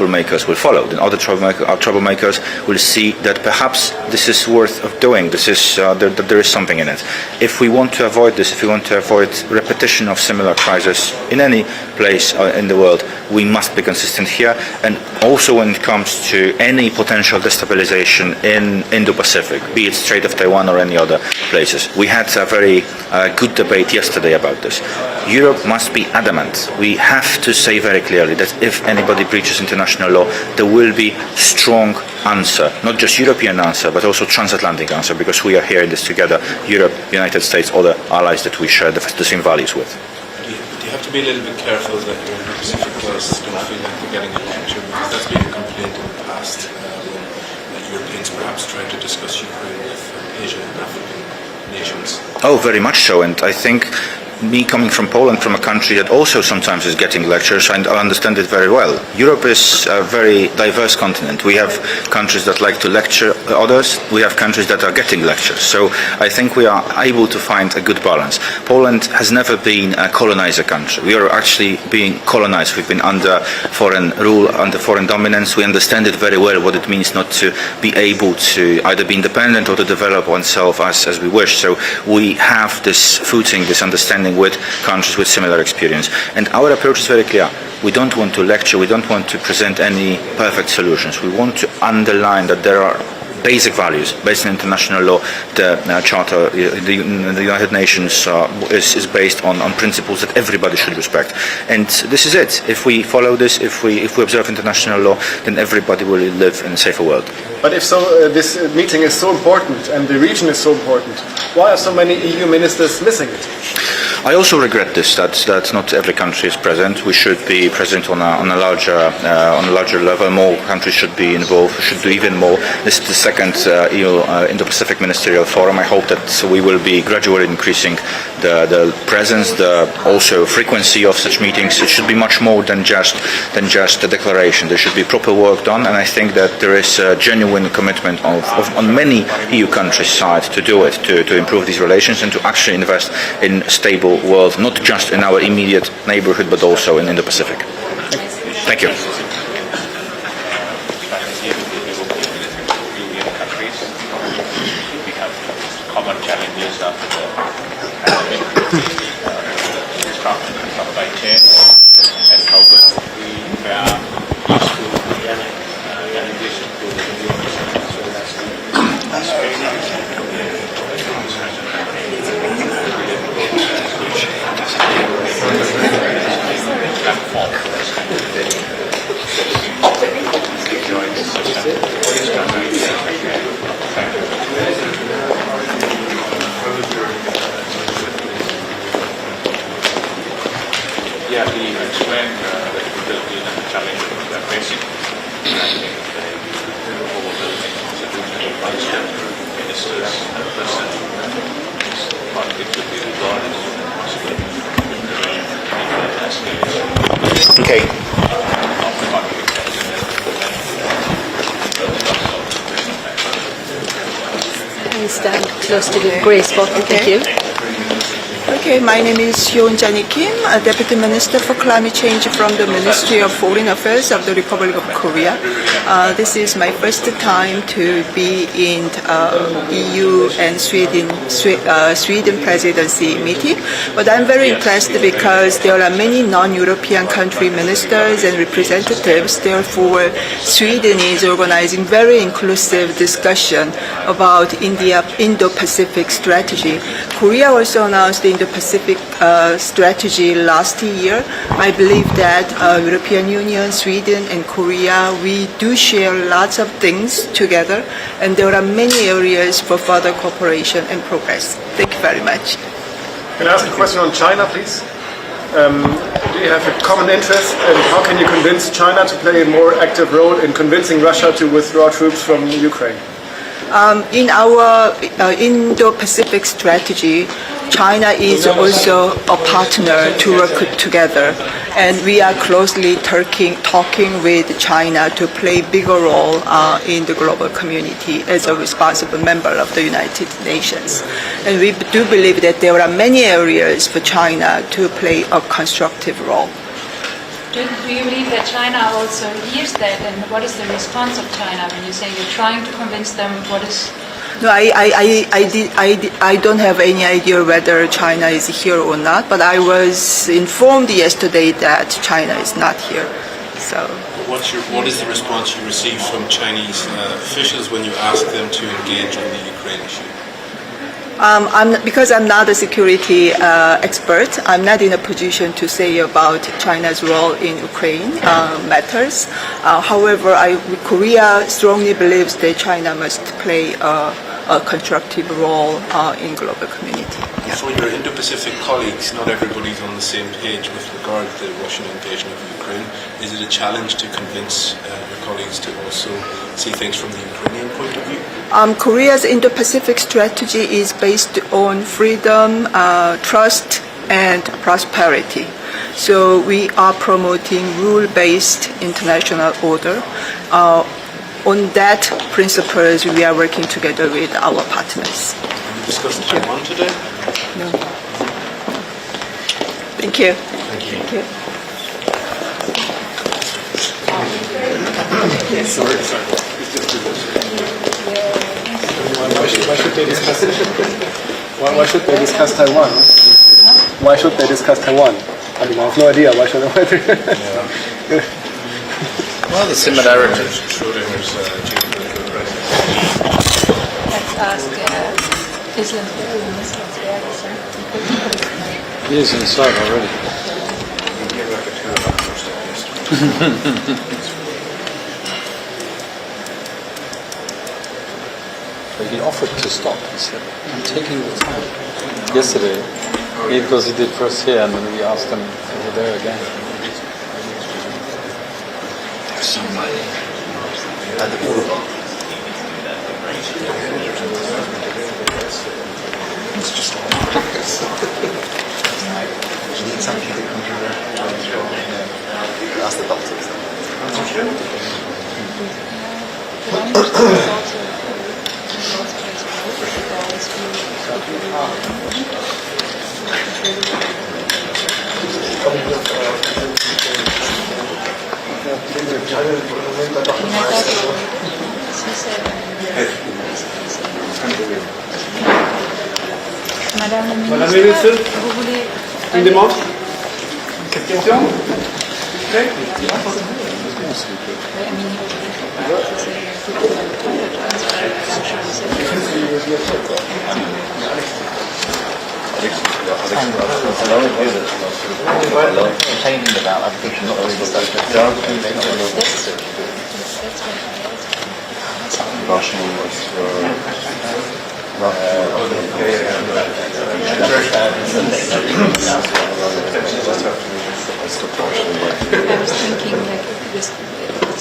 troublemakers will follow. Then other troublemakers will see that perhaps this is worth of doing. This is that there is something in it. If we want to avoid this, if we want to avoid repetition of similar crises in any place in the world, we must be consistent here. And also when it comes to any potential destabilization in Indo-Pacific, be it Strait of Taiwan or any other places. We had a very good debate yesterday about this. Europe must be adamant. We have to say very clearly that if anybody breaches international law, there will be strong answer, not just European answer, but also transatlantic answer, because we are here in this together, Europe, United States, other allies that we share the same values with. Do you have to be a little bit careful that your Indo-Pacific guests don't feel like they're getting a lecture, because that's been a complaint in the past when Europeans perhaps try to discuss Ukraine with Asian and African nations? Oh, very much so, and I think me coming from Poland, from a country that also sometimes is getting lectures, and I understand it very well. Europe is a very diverse continent. We have countries that like to lecture others. We have countries that are getting lectures. So I think we are able to find a good balance. Poland has never been a colonizer country. We are actually being colonized. We've been under foreign rule, under foreign dominance. We understand it very well, what it means not to be able to either be independent or to develop oneself as we wish. So we have this footing, this understanding with countries with similar experience. And our approach is very clear. We don't want to lecture, we don't want to present any perfect solutions. We want to underline that there are basic values based on international law. The Charter, the United Nations is based on principles that everybody should respect. And this is it. If we follow this, if we observe international law, then everybody will live in a safer world. But if so, this meeting is so important and the region is so important, why are so many EU ministers missing it? I also regret this, that not every country is present. We should be present on a larger level. More countries should be involved. We should do even more. This is the second EU Indo-Pacific Ministerial Forum. I hope that we will be gradually increasing the presence, the also frequency of such meetings. It should be much more than just a declaration. There should be proper work done, and I think that there is a genuine commitment on many EU countries' side to do it, to improve these relations and to actually invest in stable world, not just in our immediate neighborhood, but also in the Pacific. Thank you. We have common challenges of the pandemic, disruption in supply chain, and how to have useful navigation to the Yeah, he explained the difficulties and the challenges we are facing. And I think the overwhelming contribution of ministers and president is conflict should be resolved as soon as possible. Okay. Can you stand close to the grey spot? Thank you. Okay, my name is Hyun-Jani Kim, a Deputy Minister for Climate Change from the Ministry of Foreign Affairs of the Republic of Korea. This is my first time to be in EU and Sweden presidency meeting, but I'm very impressed because there are many non-European country ministers and representatives. Therefore, Sweden is organizing very inclusive discussion about Indo-Pacific strategy. Korea also announced the Indo-Pacific strategy last year. I believe that European Union, Sweden, and Korea, we do share lots of things together, and there are many areas for further cooperation and progress. Thank you very much. Can I ask a question on China, please? Do you have a common interest, and how can you convince China to play a more active role in convincing Russia to withdraw troops from Ukraine? In our Indo-Pacific strategy, China is also a partner to work together, and we are closely talking with China to play a bigger role in the global community as a responsible member of the United Nations. And we do believe that there are many areas for China to play a constructive role. Do you believe that China also hears that, and what is the response of China when you say you're trying to convince them? What is? No, I don't have any idea whether China is here or not, but I was informed yesterday that China is not here. So. What is the response you receive from Chinese officials when you ask them to engage on the Ukraine issue? Because I'm not a security expert, I'm not in a position to say about China's role in Ukraine matters. However, Korea strongly believes that China must play a constructive role in global community. For your Indo-Pacific colleagues, not everybody's on the same page with regard to the Russian invasion of Ukraine. Is it a challenge to convince your colleagues to also see things from the Ukrainian point of view? Korea's Indo-Pacific strategy is based on freedom, trust, and prosperity. So we are promoting rule-based international order. On that principles, we are working together with our partners. Have you discussed Taiwan today? No. Thank you. Thank you. Thank you. Sorry. Why should they discuss it? Why should they discuss Taiwan? Why should they discuss Taiwan? I mean, I have no idea. Why should they? Well, the similarities. Schrodinger's geopolitical crisis. Let's ask Islam. He is inside already. But he offered to stop. He said, I'm taking the time. Yesterday, because he did first here and then we asked him over there again. There's so many. It's just you need something to come from there. Ask the doctors. Madame Madame la la ministre, ministre, vous voulez une demande? Question? Okay. Complaining about application not really Russian I was thinking like this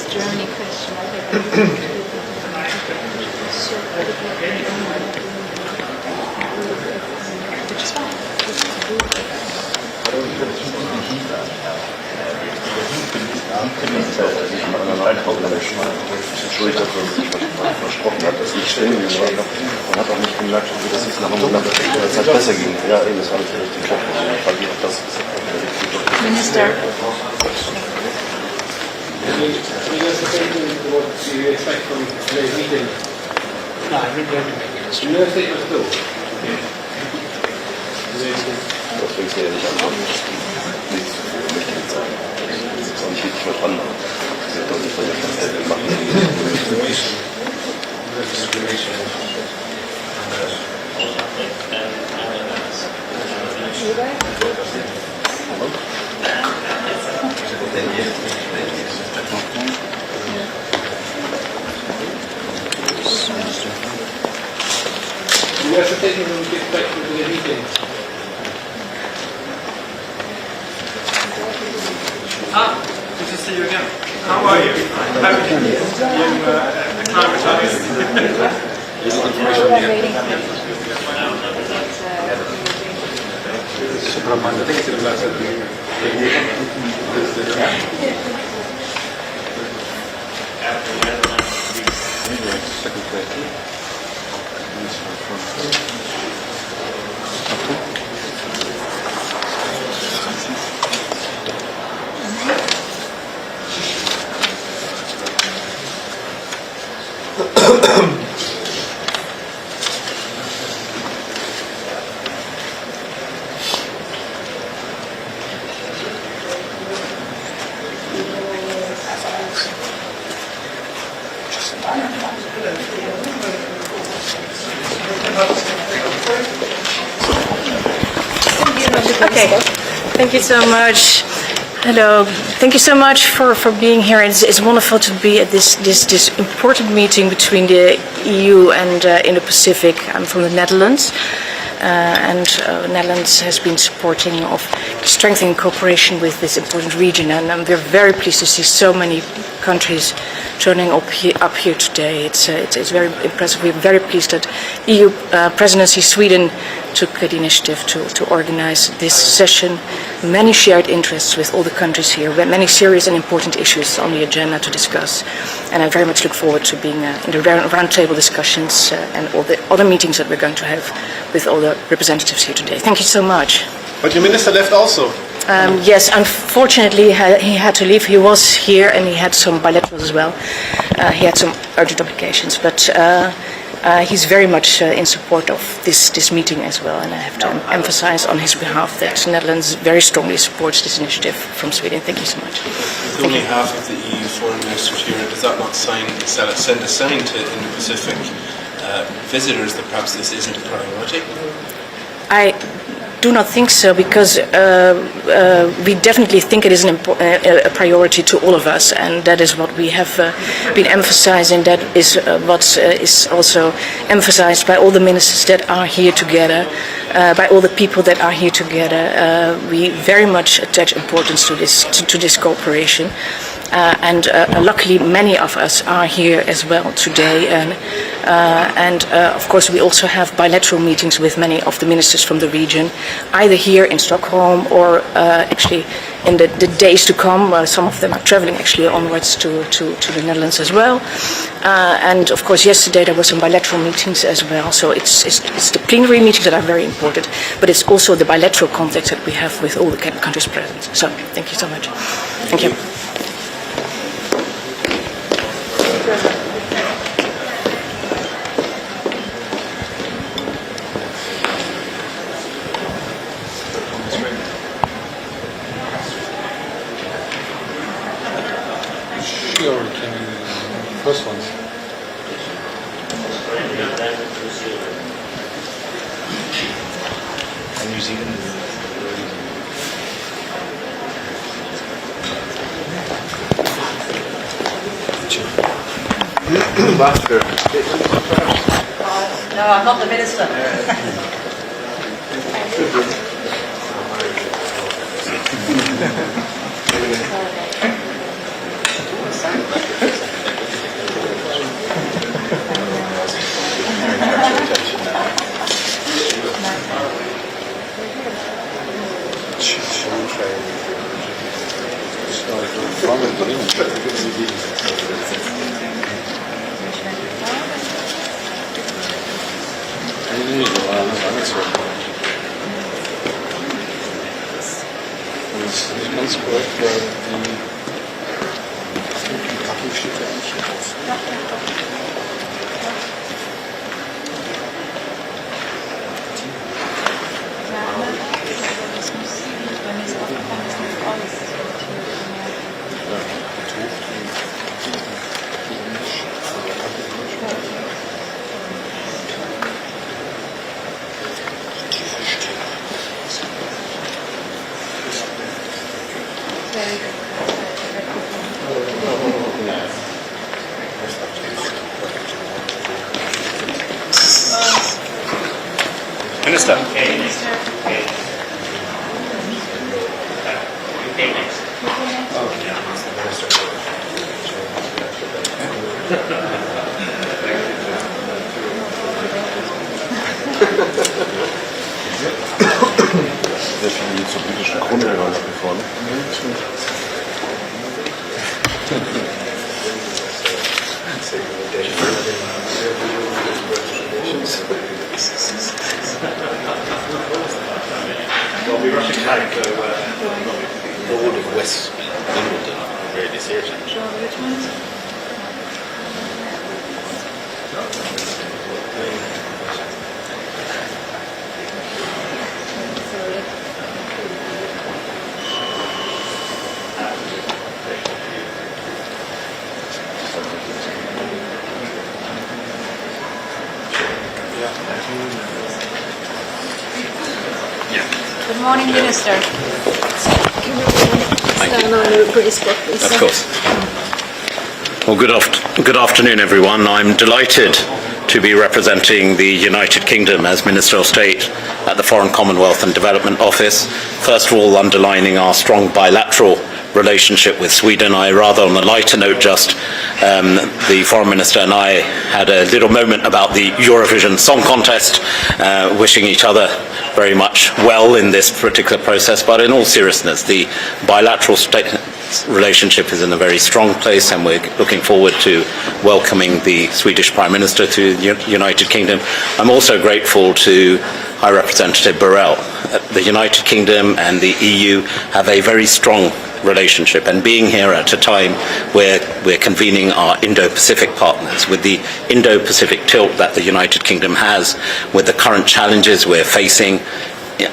Germany question. Which is fine. Entschuldigt, dass er sich versprochen hat, das nicht stehen geblieben. Man hat auch nicht gemerkt, dass es nach der Zeit besser ging. Ja, eben, das war nicht richtig klar. Minister. Das fängt ja nicht an. Nichts möchte ich sagen. Das ist auch nicht richtig verstanden. Das ist deutlich, was ich ganz selten mache. We are taking them to get back to the meeting. Good to see you again. How are you? Happy to be acclimatized. Okay, thank you so much. Hello, thank you so much for being here. It's wonderful to be at this important meeting between the EU and Indo-Pacific. I'm from the Netherlands, and the Netherlands has been supporting of strengthening cooperation with this important region, and we're very pleased to see so many countries turning up here today. It's very impressive. We're very pleased that EU presidency Sweden took the initiative to organize this session. Many shared interests with all the countries here, many serious and important issues on the agenda to discuss. And I very much look forward to being in the roundtable discussions and all the other meetings that we're going to have with all the representatives here today. Thank you so much. But your minister left also. Yes, unfortunately he had to leave. He was here and he had some bilaterals as well. He had some urgent obligations, but he's very much in support of this meeting as well, and I have to emphasize on his behalf that the Netherlands very strongly supports this initiative from Sweden. Thank you so much. With only half of the EU foreign ministers here, does that not send a sign to Indo-Pacific visitors that perhaps this isn't a priority? I do not think so, because we definitely think it is a priority to all of us, and that is what we have been emphasizing. That is what is also emphasized by all the ministers that are here together, by all the people that are here together. We very much attach importance to this cooperation. And luckily many of us are here as well today, and of course we also have bilateral meetings with many of the ministers from the region, either here in Stockholm or actually in the days to come. Some of them are traveling actually onwards to the Netherlands as well, and of course yesterday there were some bilateral meetings as well. So it's the plenary meetings that are very important, but it's also the bilateral contacts that we have with all the countries present. So thank you so much. Thank you. Sure, can you first ones? And New Zealand. No, I'm not the minister. Ganz korrekt, weil die Minister. Sehr viel zur britischen Krone nach wie vor. Well, we're rushing back to all of West England really this year. Good morning, Minister. Stand on the grey spot, please. Of course. Well, good afternoon, everyone. I'm delighted to be representing the United Kingdom as Minister of State at the Foreign Commonwealth and Development Office. First of all, underlining our strong bilateral relationship with Sweden. I rather on a lighter note the Foreign Minister and I had a little moment about the Eurovision Song Contest, wishing each other very much well in this particular process, but in all seriousness, the bilateral relationship is in a very strong place, and we're looking forward to welcoming the Swedish Prime Minister to the United Kingdom. I'm also grateful to High Representative Borrell. The United Kingdom and the EU have a very strong relationship, and being here at a time where we're convening our Indo-Pacific partners, with the Indo-Pacific tilt that the United Kingdom has, with the current challenges we're facing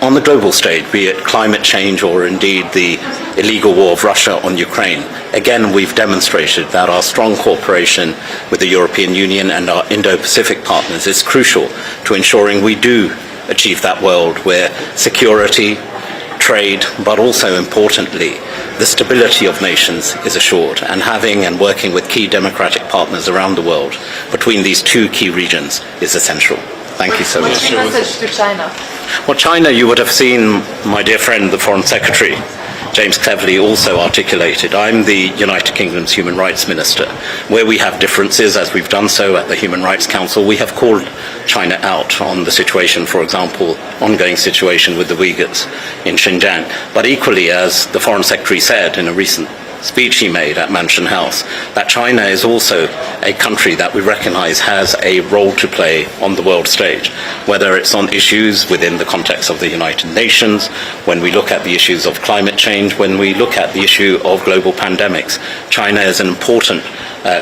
on the global stage, be it climate change or indeed the illegal war of Russia on Ukraine. Again, we've demonstrated that our strong cooperation with the European Union and our Indo-Pacific partners is crucial to ensuring we do achieve that world where security, trade, but also importantly, the stability of nations is assured, and having and working with key democratic partners around the world between these two key regions is essential. Thank you so much. What's your message to China? Well, China, you would have seen my dear friend, the Foreign Secretary, James Cleverly, also articulated. I'm the United Kingdom's Human Rights Minister. Where we have differences, as we've done so at the Human Rights Council, we have called China out on the situation, for example, ongoing situation with the Uyghurs in Xinjiang. But equally, as the Foreign Secretary said in a recent speech he made at Mansion House, that China is also a country that we recognize has a role to play on the world stage, whether it's on issues within the context of the United Nations, when we look at the issues of climate change, when we look at the issue of global pandemics. China is an important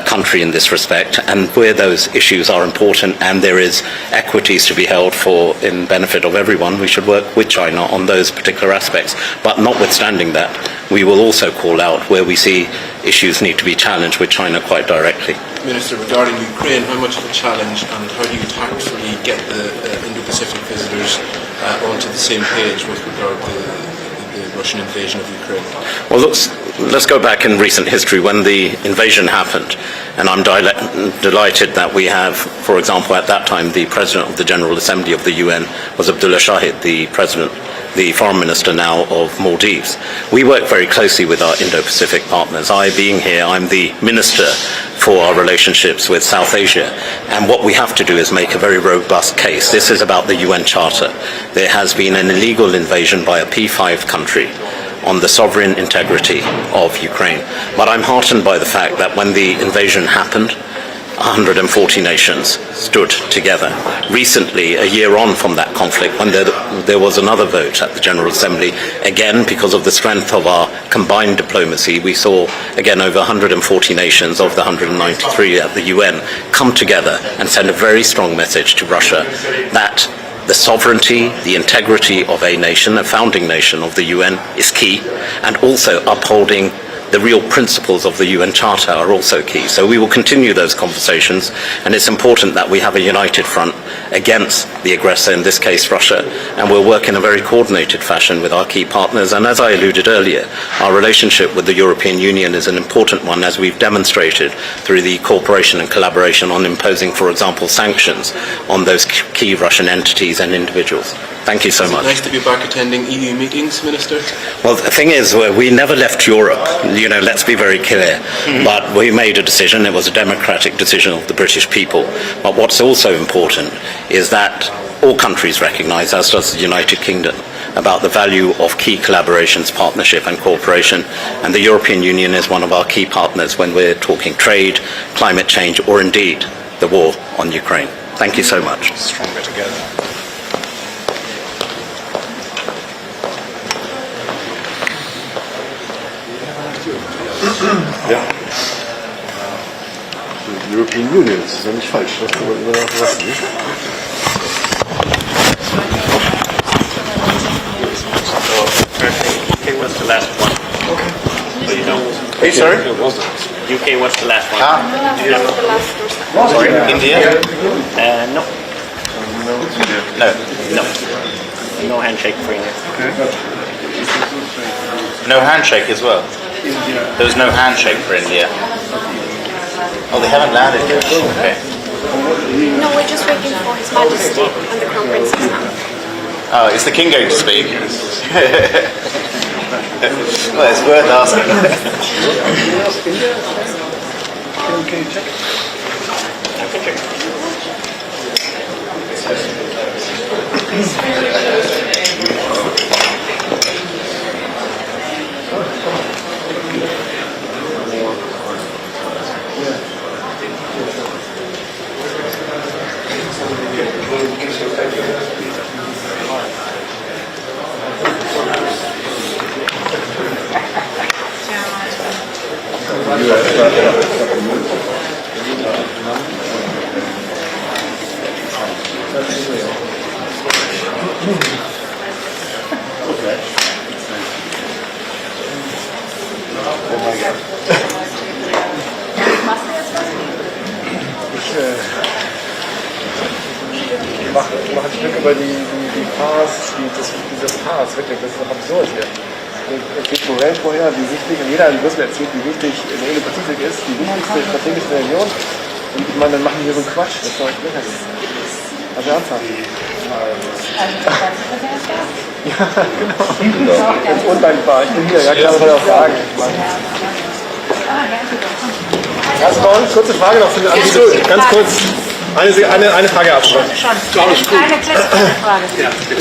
country in this respect, and where those issues are important and there is equities to be held for in benefit of everyone, we should work with China on those particular aspects. But notwithstanding that, we will also call out where we see issues need to be challenged with China quite directly. Minister, regarding Ukraine, how much of a challenge and how do you tactfully get the Indo-Pacific visitors onto the same page with regard to the Russian invasion of Ukraine? Well, let's go back in recent history when the invasion happened, and I'm delighted that we have, for example, at that time, the President of the General Assembly of the UN was Abdullah Shahid, the Foreign Minister now of Maldives. We work very closely with our Indo-Pacific partners. I, being here, I'm the Minister for our relationships with South Asia, and what we have to do is make a very robust case. This is about the UN Charter. There has been an illegal invasion by a P5 country on the sovereign integrity of Ukraine. But I'm heartened by the fact that when the invasion happened, 140 nations stood together. Recently, a year on from that conflict, when there was another vote at the General Assembly, again, because of the strength of our combined diplomacy, we saw, again, over 140 nations of the 193 at the UN come together and send a very strong message to Russia that the sovereignty, the integrity of a nation, a founding nation of the UN, is key, and also upholding the real principles of the UN Charter are also key. So we will continue those conversations, and it's important that we have a united front against the aggressor, in this case Russia, and we'll work in a very coordinated fashion with our key partners. And as I alluded earlier, our relationship with the European Union is an important one, as we've demonstrated through the cooperation and collaboration on imposing, for example, sanctions on those key Russian entities and individuals. Thank you so much. Nice to be back attending EU meetings, Minister. Well, the thing is, we never left Europe, let's be very clear. But we made a decision, it was a democratic decision of the British people. But what's also important is that all countries recognise, as does the United Kingdom, about the value of key collaborations, partnership and cooperation. And the European Union is one of our key partners when we're talking trade, climate change, or indeed the war on Ukraine. Thank you so much. Stronger together. Ja. Die European Union, das ist ja nicht falsch. Das kann man immer noch lassen, nicht? UK was the last one. Okay. So you know. Hey, sorry? UK was the last one. Sorry. India? No. No. No handshake for India. No handshake as well. There was no handshake for India. Oh, they haven't landed yet. Okay. No, we're just waiting for His Majesty and the Crown Princess now. Oh, is the king going to speak? Well, it's worth asking. Can you check? Ich mache Glück über die Pars, dieses Pars, wirklich, das ist doch absurd hier. Es geht Morell vorher, wie wichtig, und jeder in Brüssel erzählt, wie wichtig der Indo-Pazifik ist, die wichtigste strategische Region. Und ich meine, dann machen wir so einen Quatsch, das ist doch echt lächerlich. Also ernsthaft. Ja, genau. Ganz undankbar. Ich bin hier, ja klar, soll ich auch sagen. Kurze Frage noch für den Anbieter. Ganz kurz. Eine Frage abschließen. Eine kleine Frage.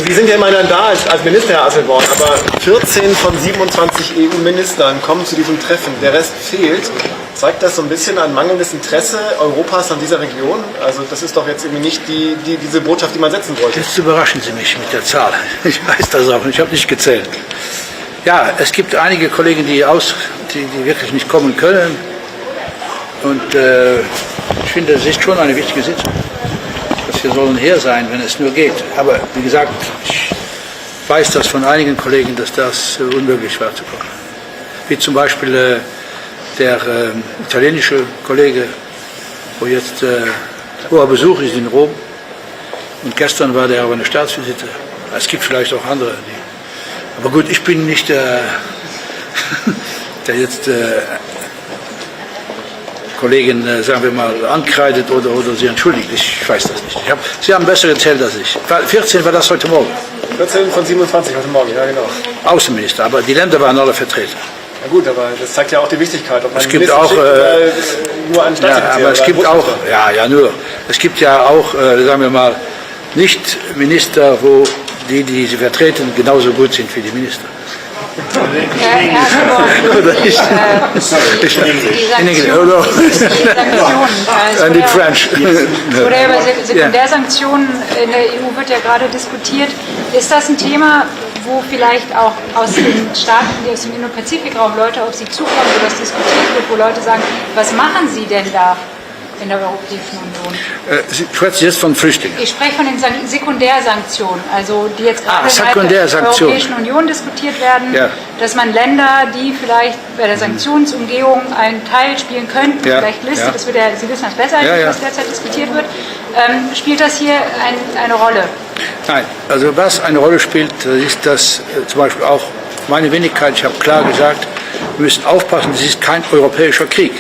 Sie sind ja immer dann da als Minister, Herr Asselborn, aber 14 von 27 EU-Ministern kommen zu diesem Treffen. Der Rest fehlt. Zeigt das so ein bisschen ein mangelndes Interesse Europas an dieser Region? Also das ist doch jetzt irgendwie nicht diese Botschaft, die man setzen wollte. Jetzt überraschen Sie mich mit der Zahl. Ich weiß das auch nicht, ich habe nicht gezählt. Ja, es gibt einige Kollegen, die wirklich nicht kommen können. Und ich finde, es ist schon eine wichtige Sitzung. Wir sollen hier sein, wenn es nur geht. Aber wie gesagt, ich weiß das von einigen Kollegen, dass das unmöglich war zu kommen. Wie zum Beispiel der italienische Kollege, wo jetzt hoher Besuch ist in Rom. Und gestern war der auf einer Staatsvisite. Es gibt vielleicht auch andere. Aber gut, ich bin nicht der jetzt Kollegen, sagen wir mal, ankreidet oder sie entschuldigt. Ich weiß das nicht. Sie haben besser gezählt als ich. 14 war das heute Morgen. 14 von 27 heute Morgen, ja genau. Außenminister, aber die Länder waren alle vertreten. Na gut, aber das zeigt ja auch die Wichtigkeit. Ob man es gibt auch, nur einen ja, aber es gibt auch, nur. Es gibt ja auch, sagen wir mal, nicht Minister, wo die sie vertreten, genauso gut sind wie die Minister. Oder über Sekundärsanktionen in der EU wird ja gerade diskutiert. Ist das ein Thema, wo vielleicht auch aus den Staaten, die aus dem Indo-Pazifik-Raum Leute auf Sie zukommen, wo das diskutiert wird, wo Leute sagen, was machen Sie denn da in der Europäischen Union? Sie sprechen jetzt von Flüchtlingen. Ich spreche von den Sekundärsanktionen, also die jetzt gerade innerhalb der Europäischen Union diskutiert werden, dass man Länder, die vielleicht bei der Sanktionsumgehung einen Teil spielen könnten, vielleicht listet, das wird ja, Sie wissen das besser, was derzeit diskutiert wird, spielt das hier eine Rolle? Nein, also was eine Rolle spielt, ist, dass zum Beispiel auch meine Wenigkeit, ich habe klar gesagt, wir müssen aufpassen, es ist kein europäischer Krieg.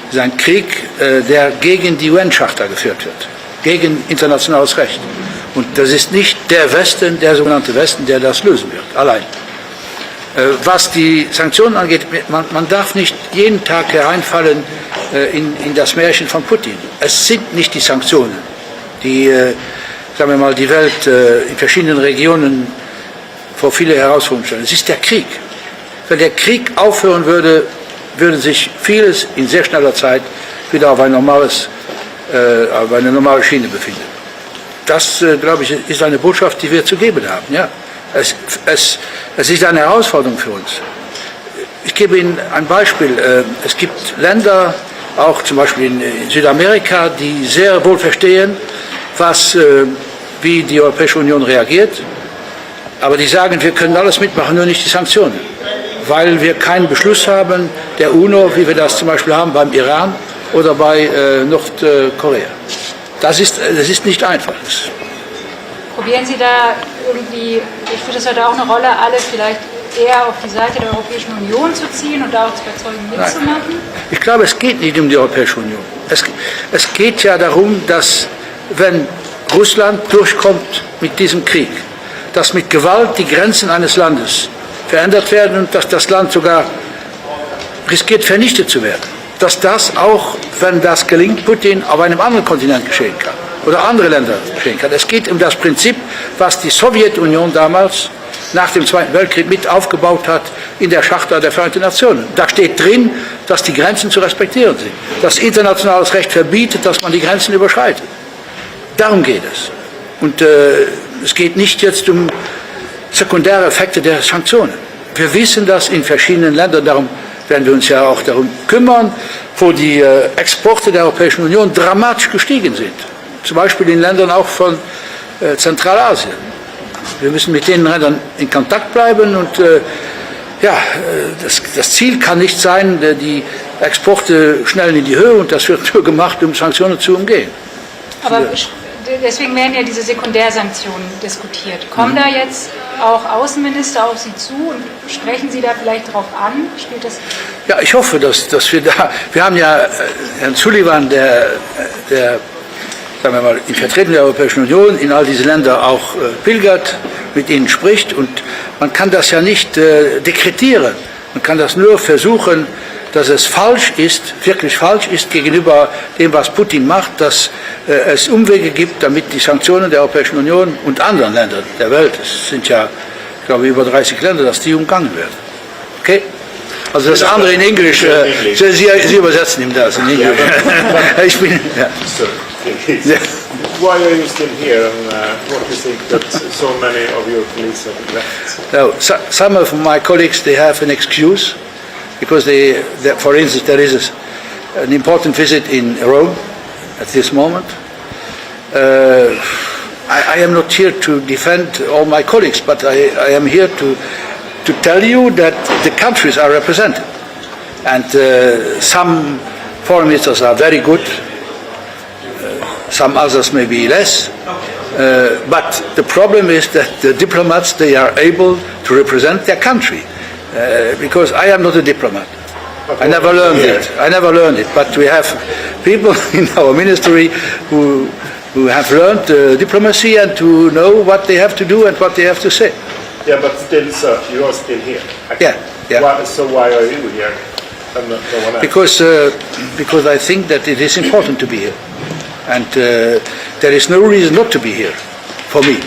Es ist ein Krieg, der gegen die UN-Charta geführt wird, gegen internationales Recht. Und das ist nicht der Westen, der sogenannte Westen, der das lösen wird, allein. Was die Sanktionen angeht, man darf nicht jeden Tag hereinfallen in das Märchen von Putin. Es sind nicht die Sanktionen, die, sagen wir mal, die Welt in verschiedenen Regionen vor viele Herausforderungen stellen. Es ist der Krieg. Wenn der Krieg aufhören würde, würde sich vieles in sehr schneller Zeit wieder auf eine normale Schiene befinden. Das, glaube ich, ist eine Botschaft, die wir zu geben haben. Ja. Es ist eine Herausforderung für uns. Ich gebe Ihnen ein Beispiel. Es gibt Länder, auch zum Beispiel in Südamerika, die sehr wohl verstehen, wie die Europäische Union reagiert. Aber die sagen, wir können alles mitmachen, nur nicht die Sanktionen. Weil wir keinen Beschluss haben der UNO, wie wir das zum Beispiel haben beim Iran oder bei Nordkorea. Das ist nicht einfach. Probieren Sie da irgendwie, spielt das heute auch eine Rolle, alle vielleicht eher auf die Seite der Europäischen Union zu ziehen und da auch zu überzeugen, mitzumachen? Ich glaube, es geht nicht um die Europäische Union. Es geht ja darum, dass, wenn Russland durchkommt mit diesem Krieg, dass mit Gewalt die Grenzen eines Landes verändert werden und dass das Land sogar riskiert, vernichtet zu werden. Dass das auch, wenn das gelingt, Putin auf einem anderen Kontinent geschehen kann oder andere Länder geschehen kann. Es geht um das Prinzip, was die Sowjetunion damals nach dem Zweiten Weltkrieg mit aufgebaut hat in der Charta der Vereinten Nationen. Da steht drin, dass die Grenzen zu respektieren sind. Das internationales Recht verbietet, dass man die Grenzen überschreitet. Darum geht es. Und es geht nicht jetzt um sekundäre Effekte der Sanktionen. Wir wissen das in verschiedenen Ländern, darum werden wir uns ja auch darum kümmern, wo die Exporte der Europäischen Union dramatisch gestiegen sind. Zum Beispiel in Ländern auch von Zentralasien. Wir müssen mit den Ländern in Kontakt bleiben und das Ziel kann nicht sein, die Exporte schnell in die Höhe, und das wird nur gemacht, um Sanktionen zu umgehen. Aber deswegen werden ja diese Sekundärsanktionen diskutiert. Kommen da jetzt auch Außenminister auf Sie zu und sprechen Sie da vielleicht darauf an? Spielt das? Ja, ich hoffe, dass wir da, wir haben ja Herrn Sullivan, der sagen wir mal, in Vertretung der Europäischen Union in all diese Länder auch pilgert, mit ihnen spricht, und man kann das ja nicht dekretieren. Man kann das nur versuchen, dass es falsch ist, wirklich falsch ist gegenüber dem, was Putin macht, dass es Umwege gibt, damit die Sanktionen der Europäischen Union und anderen Ländern der Welt, es sind ja, ich glaube, über 30 Länder, dass die umgangen werden. Okay? Also das andere in Englisch, Sie übersetzen ihm das in Englisch. Ich bin, ja. Yeah. Why are you still here, and what do you think that so many of your colleagues have left? No, some of my colleagues, they have an excuse, because for instance, there is an important visit in Rome at this moment. I am not here to defend all my colleagues, but I am here to tell you that the countries are represented, and some foreign ministers are very good. Some others may be less, but the problem is that the diplomats, they are able to represent their country, because I am not a diplomat. I never learned it, but we have people in our ministry who have learned diplomacy and to know what they have to do and what they have to say. Yeah, but still, sir, you are still here. Yeah. So why are you here and no one else? Because I think that it is important to be here. And there is no reason not to be here, for me.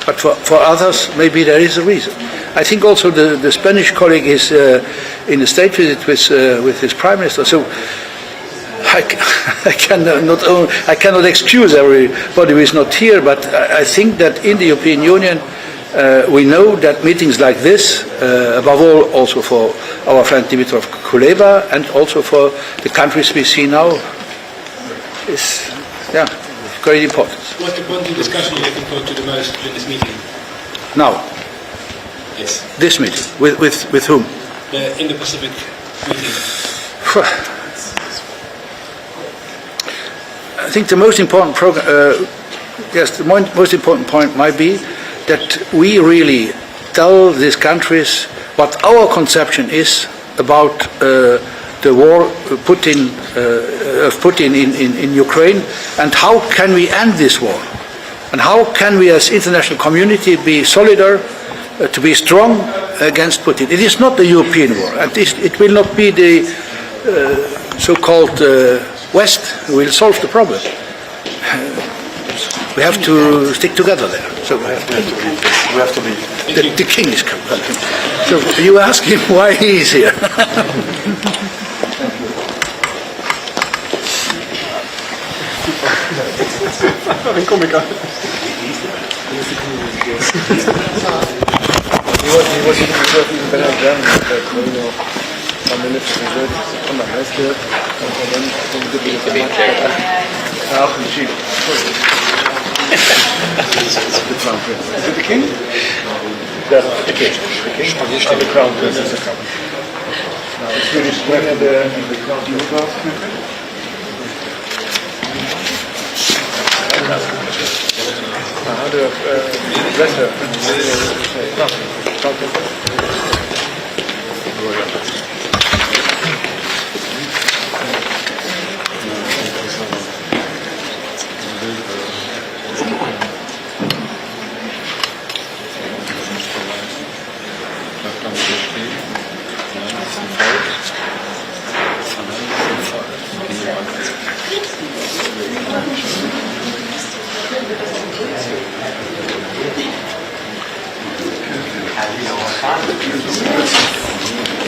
But for others, maybe there is a reason. I think also the Spanish colleague is in a state visit with his prime minister. So I cannot excuse everybody who is not here. But I think that in the European Union, we know that meetings like this, above all also for our friend Dimitrov Kuleba, and also for the countries we see now, is great importance. What's the point of discussion you're looking forward to the most in this meeting? Now? Yes. This meeting? With whom? The Indo-Pacific meeting. I think the most important most important point might be that we really tell these countries what our conception is about the war of Putin in Ukraine, and how can we end this war, and how can we as international community be solidar, to be strong against Putin. It is not the European war, and it will not be the so-called West who will solve the problem. We have to stick together there. So we have to leave. The king is coming. So you ask him why he is here. Den kom ik aan. He was even better than some minutes on the rest here, and then we did it the half and cheap. Is it the king? The king. The crown prince is coming. Now it's really spring and the crown jewel. letter.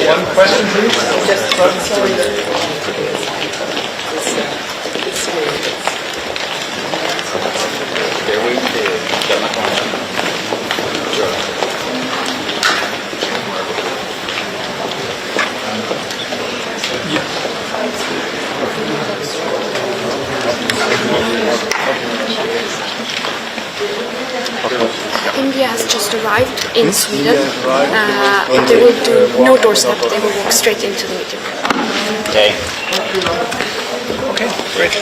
One question, please. India has just arrived in Sweden. They will do no doorstep. They will walk straight into the meeting. Okay. Okay, great.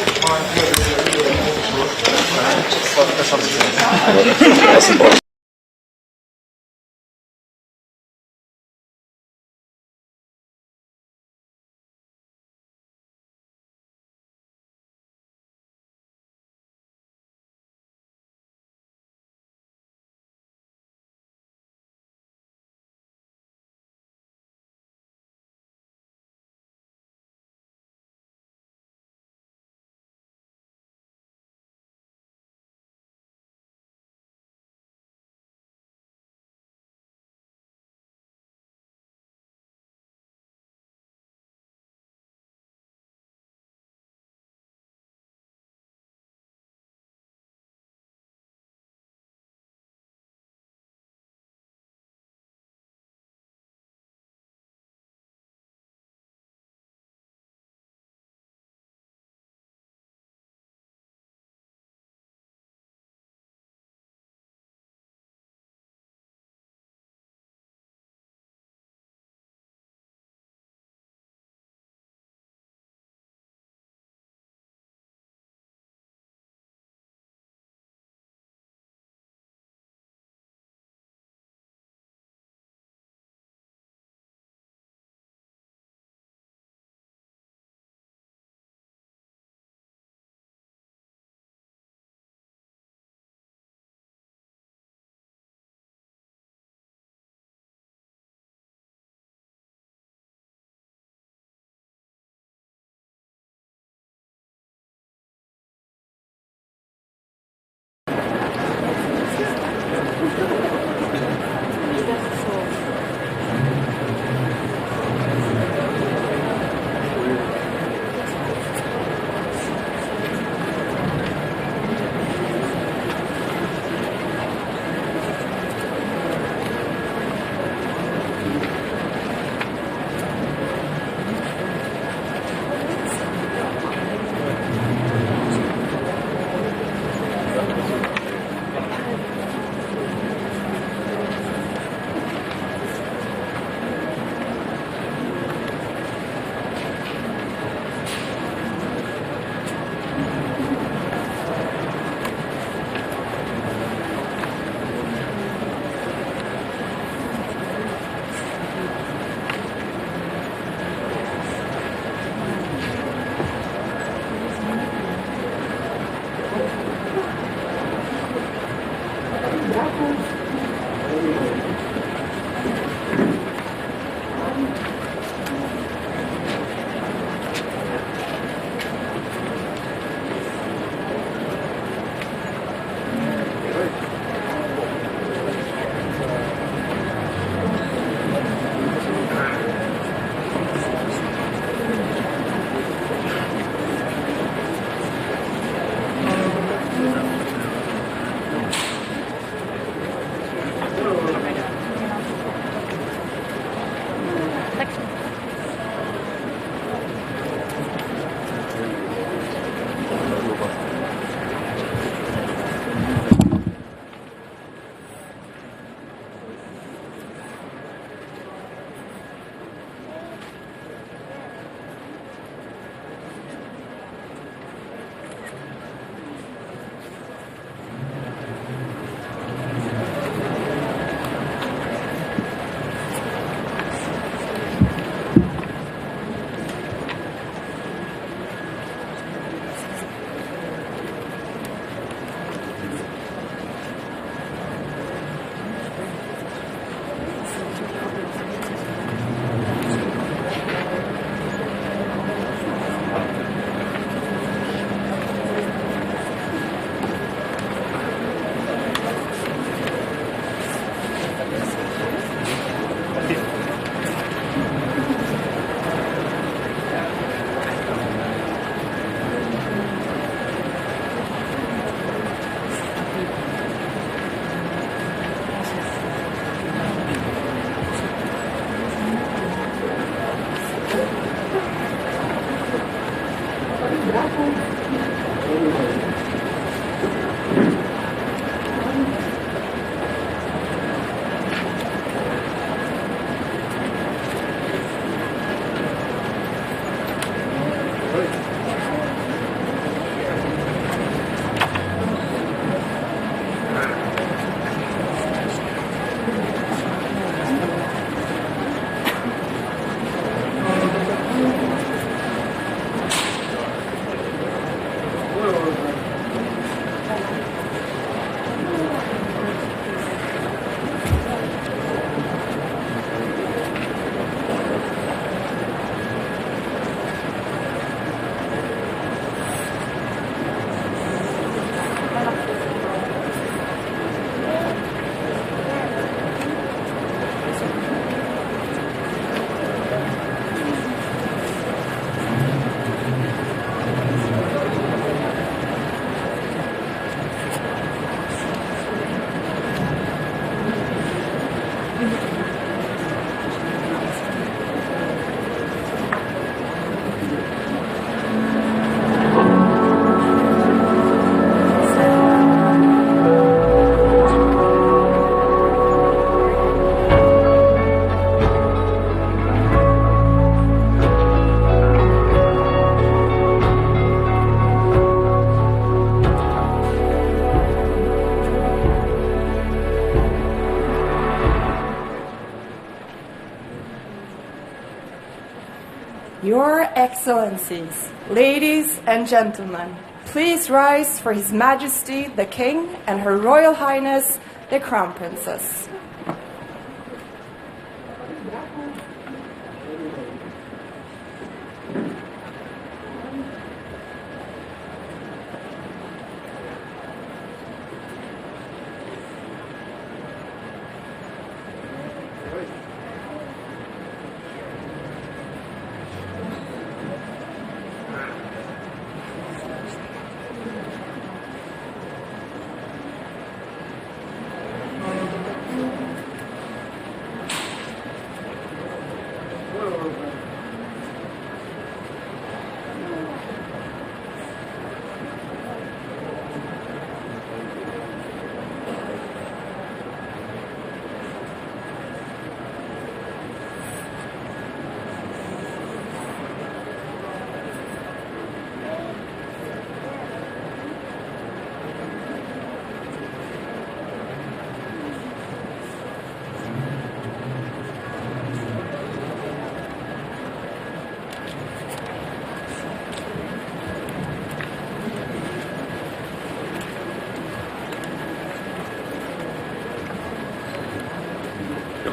Your Excellencies, ladies and gentlemen, please rise for His Majesty the King and Her Royal Highness the Crown Princess.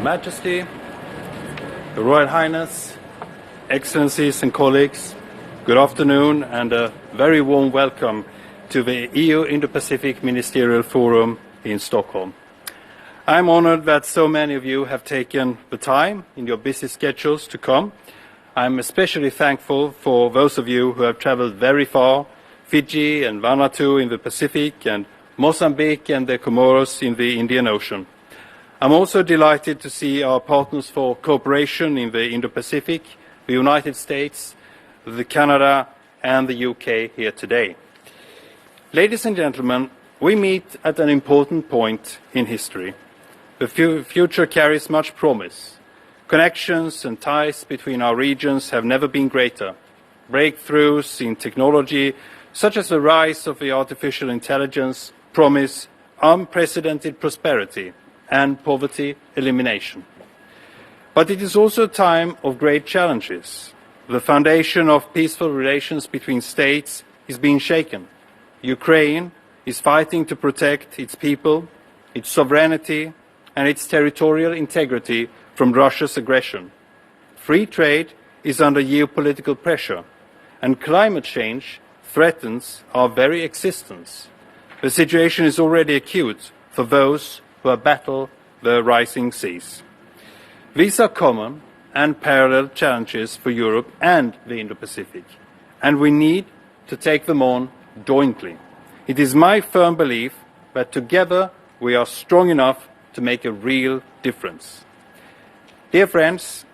Majesty, Your Royal Highness, Excellencies and colleagues, good afternoon and a very warm welcome to the EU Indo-Pacific Ministerial Forum in Stockholm. I'm honored that so many of you have taken the time in your busy schedules to come. I'm especially thankful for those of you who have traveled very far, Fiji and Vanuatu in the Pacific and Mozambique and the Comoros in the Indian Ocean. I'm also delighted to see our partners for cooperation in the Indo-Pacific, the United States, Canada and the UK here today. Ladies and gentlemen, we meet at an important point in history. The future carries much promise. Connections and ties between our regions have never been greater. Breakthroughs in technology, such as the rise of the artificial intelligence, promise unprecedented prosperity and poverty elimination. But it is also a time of great challenges. The foundation of peaceful relations between states is being shaken. Ukraine is fighting to protect its people, its sovereignty, and its territorial integrity from Russia's aggression. Free trade is under geopolitical pressure, and climate change threatens our very existence. The situation is already acute for those who battle the rising seas. These are common and parallel challenges for Europe and the Indo-Pacific, and we need to take them on jointly. It is my firm belief that together we are strong enough to make a real difference. Dear friends,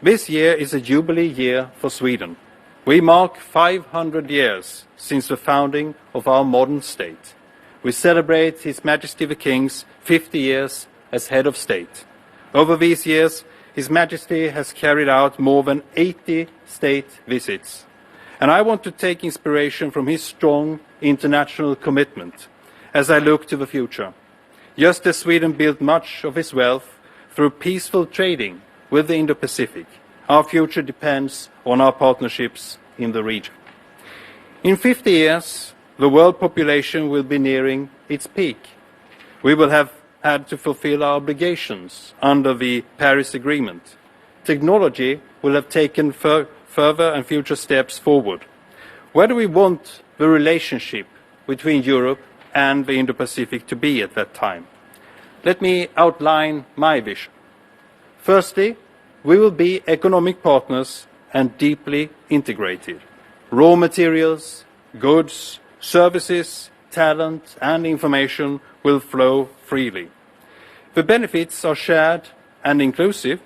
this year is a jubilee year for Sweden. We mark 500 years since the founding of our modern state. We celebrate His Majesty the King's 50 years as head of state. Over these years, His Majesty has carried out more than 80 state visits. And I want to take inspiration from his strong international commitment as I look to the future. Just as Sweden built much of its wealth through peaceful trading with the Indo-Pacific, our future depends on our partnerships in the region. In 50 years, the world population will be nearing its peak. We will have had to fulfill our obligations under the Paris Agreement. Technology will have taken further and future steps forward. Where do we want the relationship between Europe and the Indo-Pacific to be at that time? Let me outline my vision. Firstly, we will be economic partners and deeply integrated. Raw materials, goods, services, talent and information will flow freely. The benefits are shared and inclusive,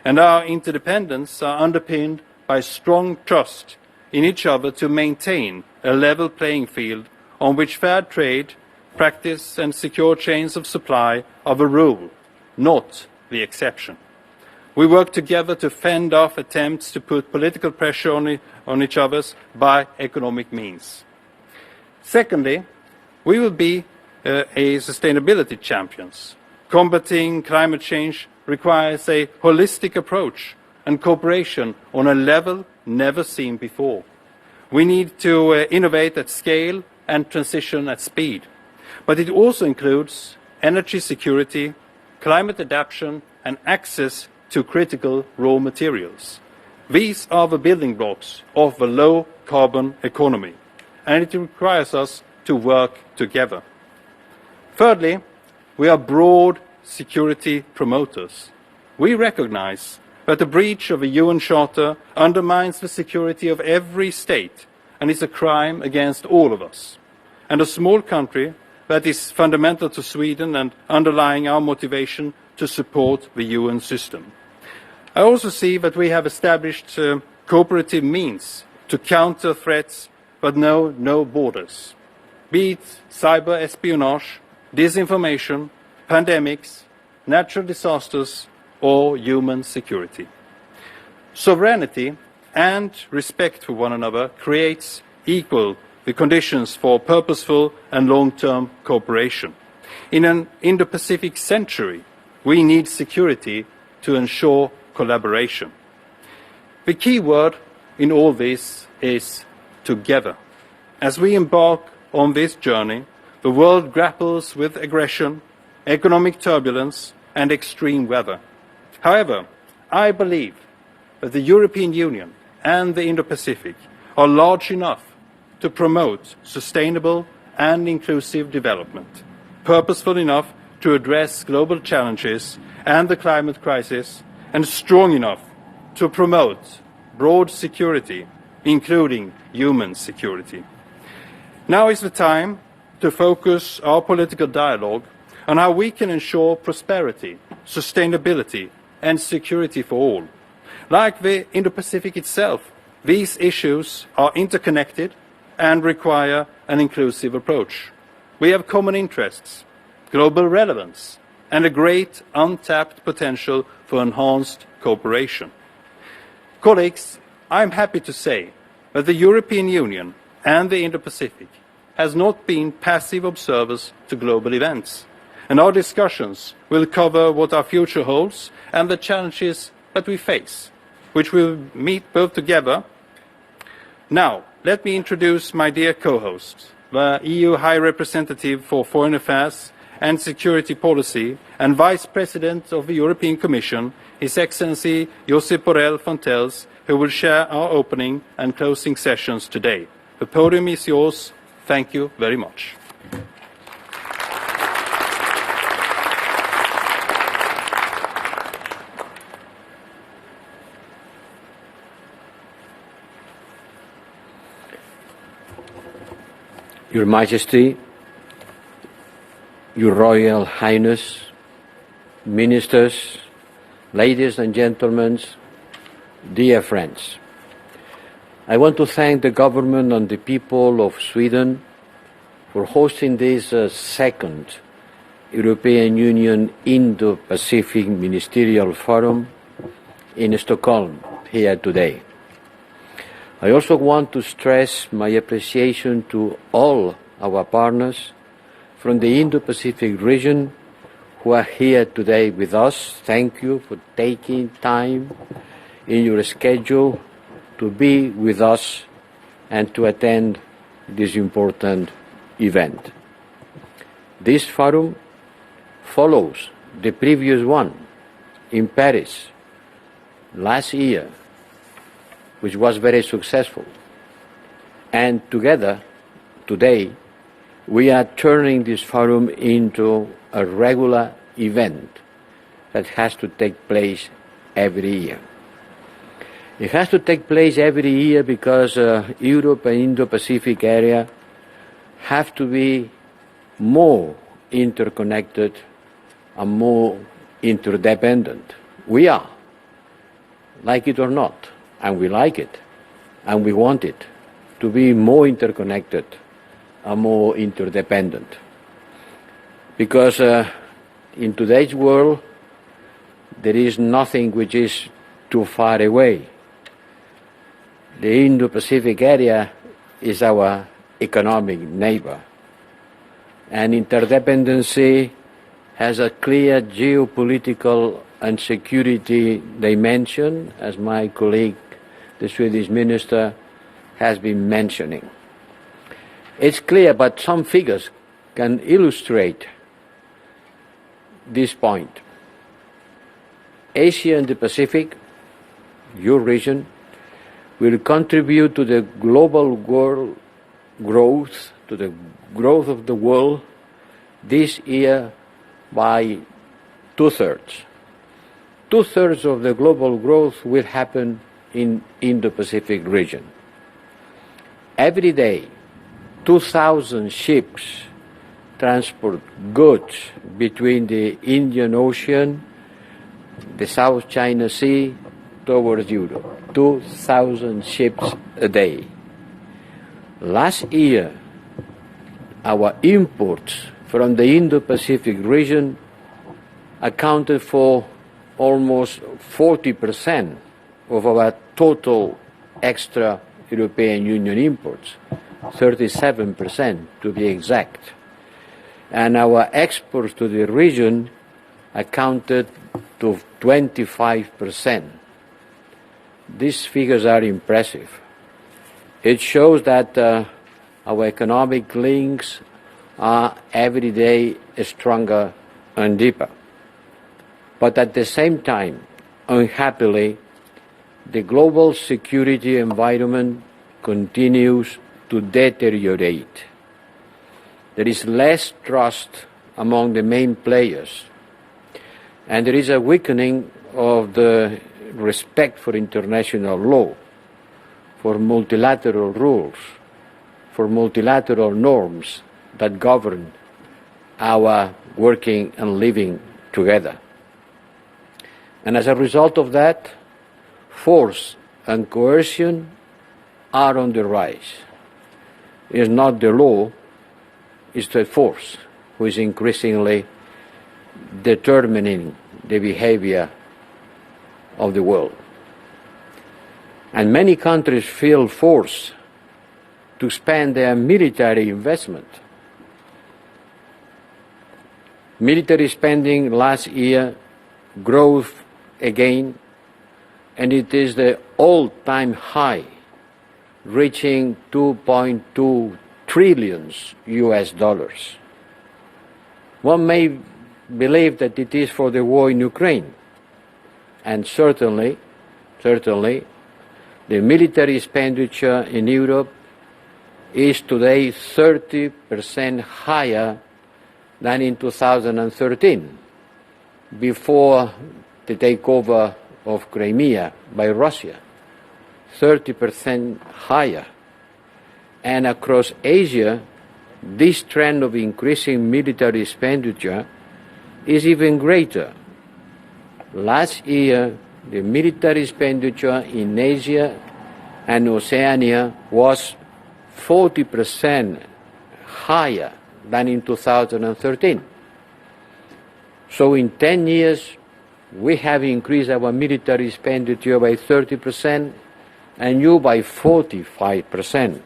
and our interdependence are underpinned by strong trust in each other to maintain a level playing field on which fair trade, practice and secure chains of supply are the rule, not the exception. We work together to fend off attempts to put political pressure on each other by economic means. Secondly, we will be a sustainability champions. Combating climate change requires a holistic approach and cooperation on a level never seen before. We need to innovate at scale and transition at speed. But it also includes energy security, climate adaptation and access to critical raw materials. These are the building blocks of the low-carbon economy, and it requires us to work together. Thirdly, we are broad security promoters. We recognize that the breach of the UN Charter undermines the security of every state and is a crime against all of us. And a small country that is fundamental to Sweden and underlying our motivation to support the UN system. I also see that we have established cooperative means to counter threats but know no borders, be it cyber espionage, disinformation, pandemics, natural disasters or human security. Sovereignty and respect for one another creates equal the conditions for purposeful and long-term cooperation. In an Indo-Pacific century, we need security to ensure collaboration. The key word in all this is together. As we embark on this journey, the world grapples with aggression, economic turbulence and extreme weather. However, I believe that the European Union and the Indo-Pacific are large enough to promote sustainable and inclusive development, purposeful enough to address global challenges and the climate crisis, and strong enough to promote broad security, including human security. Now is the time to focus our political dialogue on how we can ensure prosperity, sustainability and security for all. Like the Indo-Pacific itself, these issues are interconnected and require an inclusive approach. We have common interests, global relevance, and a great untapped potential for enhanced cooperation. Colleagues, I am happy to say that the European Union and the Indo-Pacific has not been passive observers to global events, and our discussions will cover what our future holds and the challenges that we face, which we'll meet both together. Now, let me introduce my dear co-host, the EU High Representative for Foreign Affairs and Security Policy and Vice President of the European Commission, His Excellency Josep Borrell Fontelles, who will share our opening and closing sessions today. The podium is yours. Thank you very much. Your Majesty, Your Royal Highness, Ministers, ladies and gentlemen, dear friends, I want to thank the government and the people of Sweden for hosting this second European Union Indo-Pacific Ministerial Forum in Stockholm here today. I also want to stress my appreciation to all our partners from the Indo-Pacific region who are here today with us. Thank you for taking time in your schedule to be with us and to attend this important event. This forum follows the previous one in Paris last year, which was very successful. And together, today, we are turning this forum into a regular event that has to take place every year. It has to take place every year because Europe and Indo-Pacific area have to be more interconnected and more interdependent. We are, like it or not, and we like it, and we want it to be more interconnected and more interdependent. Because in today's world, there is nothing which is too far away. The Indo-Pacific area is our economic neighbor, and interdependency has a clear geopolitical and security dimension, as my colleague, the Swedish minister, has been mentioning. It's clear, but some figures can illustrate this point. Asia and the Pacific, your region, will contribute to the global world growth, to the growth of the world this year by 2/3. 2/3 of the global growth will happen in Indo-Pacific region. Every day, 2,000 ships transport goods between the Indian Ocean, the South China Sea, towards Europe. 2,000 ships a day. Last year, our imports from the Indo-Pacific region accounted for almost 40% of our total extra European Union imports, 37% to be exact. And our exports to the region accounted to 25%. These figures are impressive. It shows that our economic links are every day stronger and deeper. But at the same time, unhappily, the global security environment continues to deteriorate. There is less trust among the main players, and there is a weakening of the respect for international law, for multilateral rules, for multilateral norms that govern our working and living together. And as a result of that, force and coercion are on the rise. It is not the law, it's the force who is increasingly determining the behavior of the world. And many countries feel forced to expand their military investment. Military spending last year growth again, and it is the all-time high, reaching $2.2 trillion US. One may believe that it is for the war in Ukraine, and certainly, the military expenditure in Europe is today 30% higher than in 2013, before the takeover of Crimea by Russia. 30% higher. And across Asia, this trend of increasing military expenditure is even greater. Last year, the military expenditure in Asia and Oceania was 40% higher than in 2013. So in 10 years, we have increased our military expenditure by 30% and you by 45%,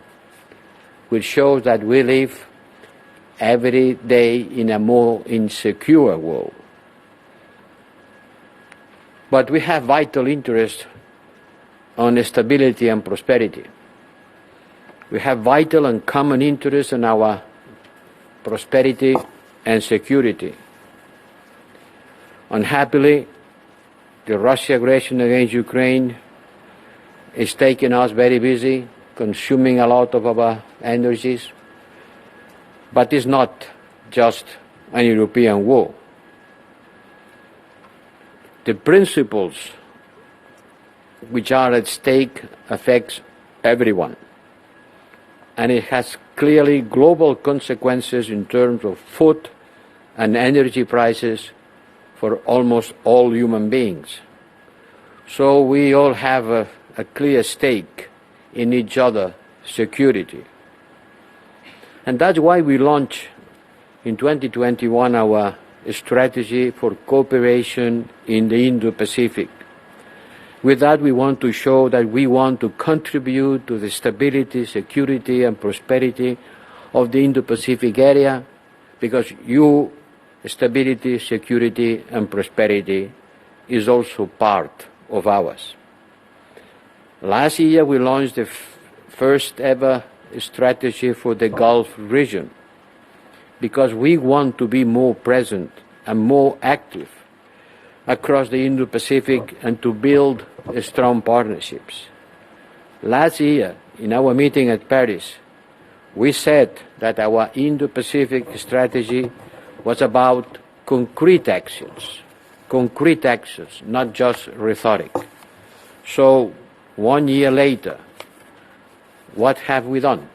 which shows that we live every day in a more insecure world. But we have vital interest on stability and prosperity. We have vital and common interest in our prosperity and security. Unhappily, the Russian aggression against Ukraine is taking us very busy, consuming a lot of our energies, but it's not just an European war. The principles which are at stake affects everyone, and it has clearly global consequences in terms of food and energy prices for almost all human beings. So we all have a clear stake in each other's security. And that's why we launched in 2021 our strategy for cooperation in the Indo-Pacific. With that, we want to show that we want to contribute to the stability, security, and prosperity of the Indo-Pacific area, because stability, security, and prosperity is also part of ours. Last year, we launched the first ever strategy for the Gulf region, because we want to be more present and more active across the Indo-Pacific and to build strong partnerships. Last year, in our meeting at Paris, we said that our Indo-Pacific strategy was about concrete actions, not just rhetoric. So, 1 year later, what have we done?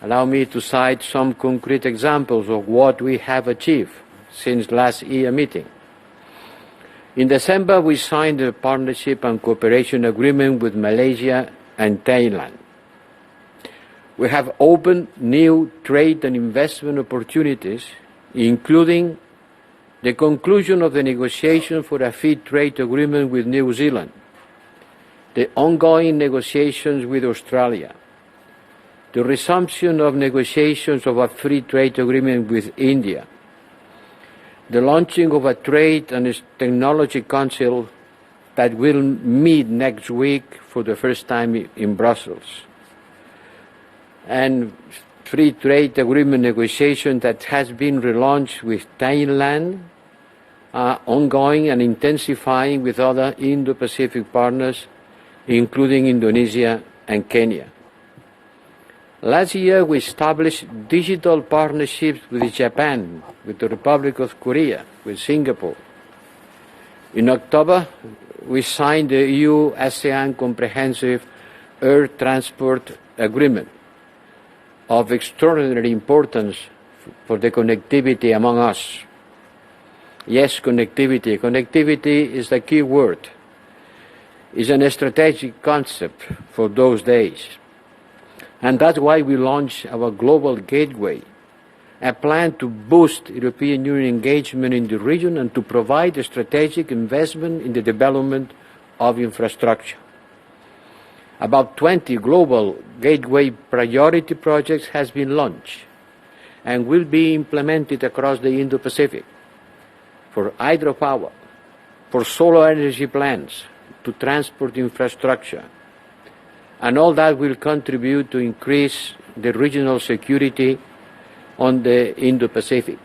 Allow me to cite some concrete examples of what we have achieved since last year's meeting. In December, we signed a partnership and cooperation agreement with Malaysia and Thailand. We have opened new trade and investment opportunities, including the conclusion of the negotiation for a free trade agreement with New Zealand, the ongoing negotiations with Australia, the resumption of negotiations of a free trade agreement with India, the launching of a Trade and Technology Council that will meet next week for the first time in Brussels, and free trade agreement negotiation that has been relaunched with Thailand, ongoing and intensifying with other Indo-Pacific partners, including Indonesia and Kenya. Last year, we established digital partnerships with Japan, with the Republic of Korea, with Singapore. In October, we signed the EU-ASEAN Comprehensive Air Transport Agreement, of extraordinary importance for the connectivity among us. Yes, connectivity. Connectivity is the key word. It's a strategic concept for those days. And that's why we launched our Global Gateway, a plan to boost European Union engagement in the region and to provide a strategic investment in the development of infrastructure. About 20 global gateway priority projects has been launched and will be implemented across the Indo-Pacific for hydropower, for solar energy plants, to transport infrastructure. And all that will contribute to increase the regional security on the Indo-Pacific.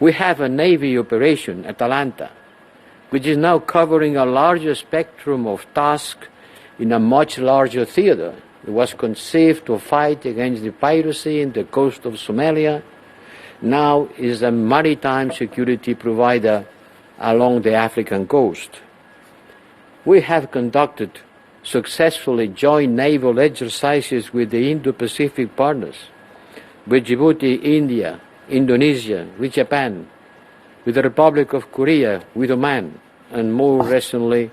We have a Navy operation, Atalanta, which is now covering a larger spectrum of tasks in a much larger theater. It was conceived to fight against the piracy in the coast of Somalia. Now is a maritime security provider along the African coast. We have conducted successfully joint naval exercises with the Indo-Pacific partners, with Djibouti, India, Indonesia, with Japan, with the Republic of Korea, with Oman, and more recently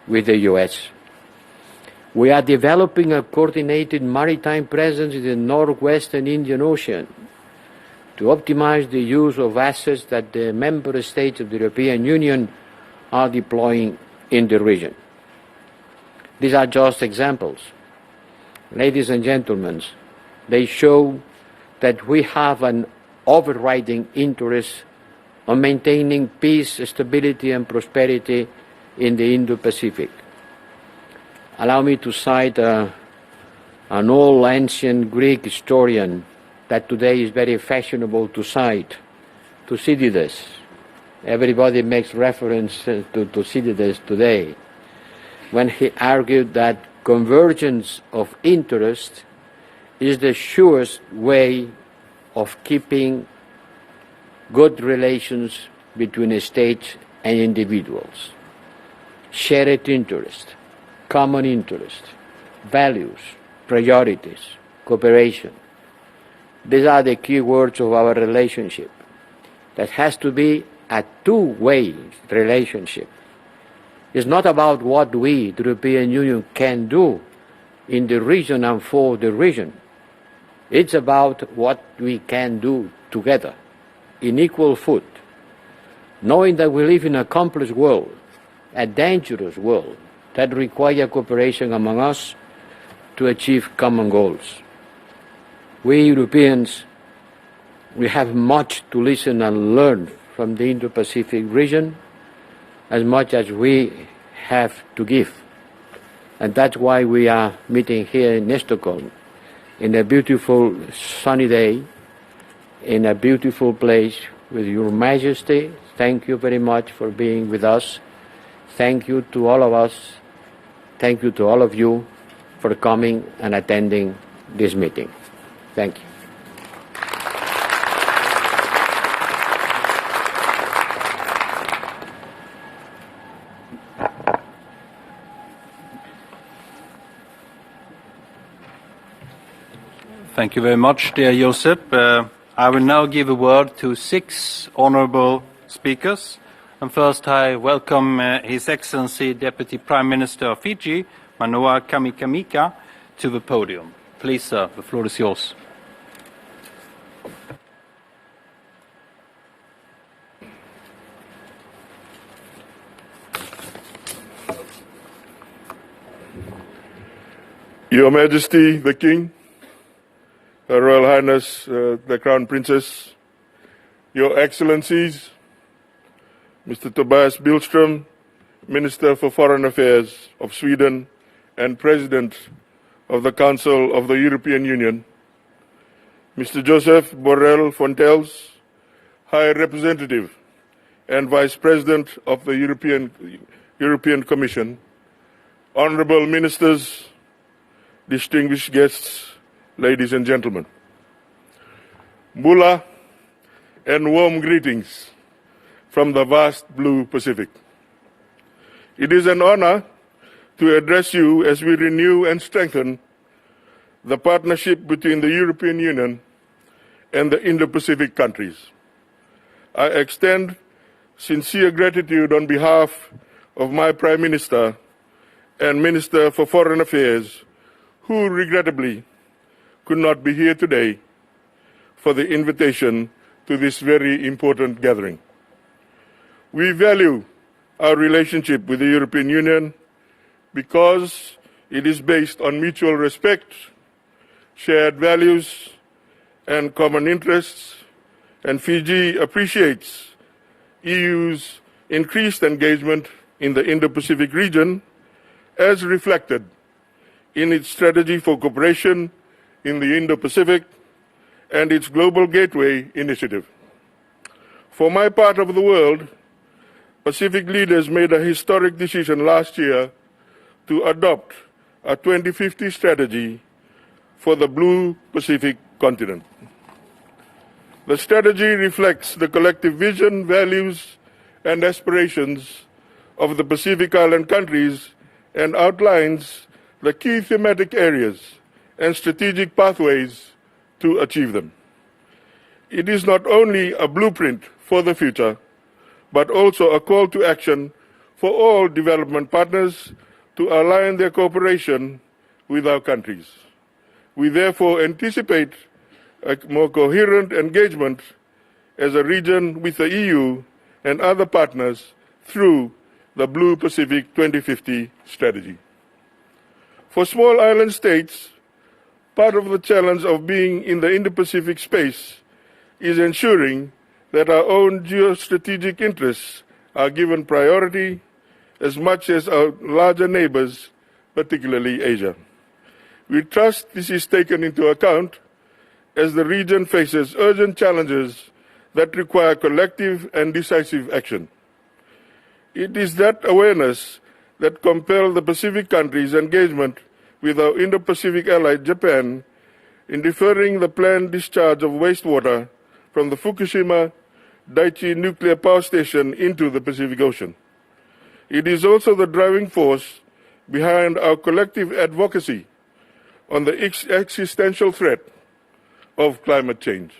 with the US. We are developing a coordinated maritime presence in the northwestern Indian Ocean to optimize the use of assets that the member states of the European Union are deploying in the region. These are just examples. Ladies and gentlemen, they show that we have an overriding interest on maintaining peace, stability and prosperity in the Indo-Pacific. Allow me to cite an old ancient Greek historian that today is very fashionable to cite, Thucydides. Everybody makes reference to Thucydides today, when he argued that convergence of interest is the surest way of keeping good relations between states and individuals. Shared interest, common interest, values, priorities, cooperation. These are the key words of our relationship. That has to be a two-way relationship. It's not about what we, the European Union, can do in the region and for the region. It's about what we can do together, in equal foot, knowing that we live in a complex world, a dangerous world, that requires cooperation among us to achieve common goals. We Europeans, we have much to listen and learn from the Indo-Pacific region, as much as we have to give. And that's why we are meeting here in Stockholm, in a beautiful sunny day, in a beautiful place with Your Majesty. Thank you very much for being with us. Thank you to all of us. Thank you to all of you for coming and attending this meeting. Thank you. Thank you very much, dear Josep. I will now give a word to 6 honourable speakers. And first I welcome His Excellency Deputy Prime Minister of Fiji, Manoa Kamikamika, to the podium. Please, sir, the floor is yours. Your Majesty, the King, Her Royal Highness, the Crown Princess, Your Excellencies, Mr. Tobias Billström, Minister for Foreign Affairs of Sweden and President of the Council of the European Union, Mr. Joseph Borrell Fontelles, High Representative and Vice President of the European Commission, Honourable Ministers, distinguished guests, ladies and gentlemen. Bula and warm greetings from the vast blue Pacific. It is an honor to address you as we renew and strengthen the partnership between the European Union and the Indo-Pacific countries. I extend sincere gratitude on behalf of my Prime Minister and Minister for Foreign Affairs, who regrettably could not be here today, for the invitation to this very important gathering. We value our relationship with the European Union because it is based on mutual respect, shared values, and common interests, and Fiji appreciates EU's increased engagement in the Indo-Pacific region as reflected in its strategy for cooperation in the Indo-Pacific and its Global Gateway initiative. For my part of the world, Pacific leaders made a historic decision last year to adopt a 2050 strategy for the Blue Pacific continent. The strategy reflects the collective vision, values, and aspirations of the Pacific Island countries and outlines the key thematic areas and strategic pathways to achieve them. It is not only a blueprint for the future, but also a call to action for all development partners to align their cooperation with our countries. We therefore anticipate a more coherent engagement as a region with the EU and other partners through the Blue Pacific 2050 strategy. For small island states, part of the challenge of being in the Indo-Pacific space is ensuring that our own geostrategic interests are given priority as much as our larger neighbors, particularly Asia. We trust this is taken into account as the region faces urgent challenges that require collective and decisive action. It is that awareness that compelled the Pacific countries' engagement with our Indo-Pacific ally Japan in deferring the planned discharge of wastewater from the Fukushima Daiichi nuclear power station into the Pacific Ocean. It is also the driving force behind our collective advocacy on the existential threat of climate change.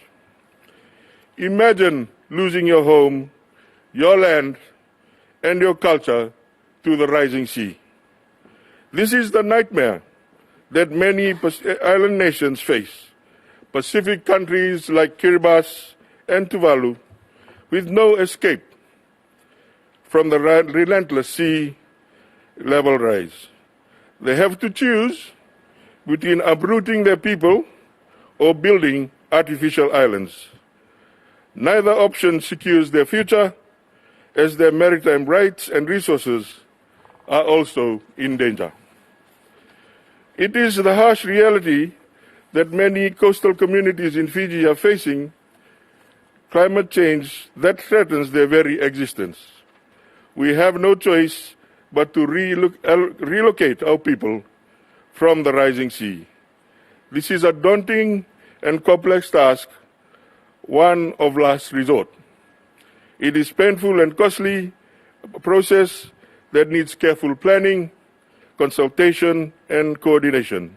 Imagine losing your home, your land, and your culture to the rising sea. This is the nightmare that many island nations face. Pacific countries like Kiribati and Tuvalu, with no escape from the relentless sea level rise. They have to choose between uprooting their people or building artificial islands. Neither option secures their future, as their maritime rights and resources are also in danger. It is the harsh reality that many coastal communities in Fiji are facing climate change that threatens their very existence. We have no choice but to relocate our people from the rising sea. This is a daunting and complex task, one of last resort. It is painful and costly process that needs careful planning, consultation, and coordination.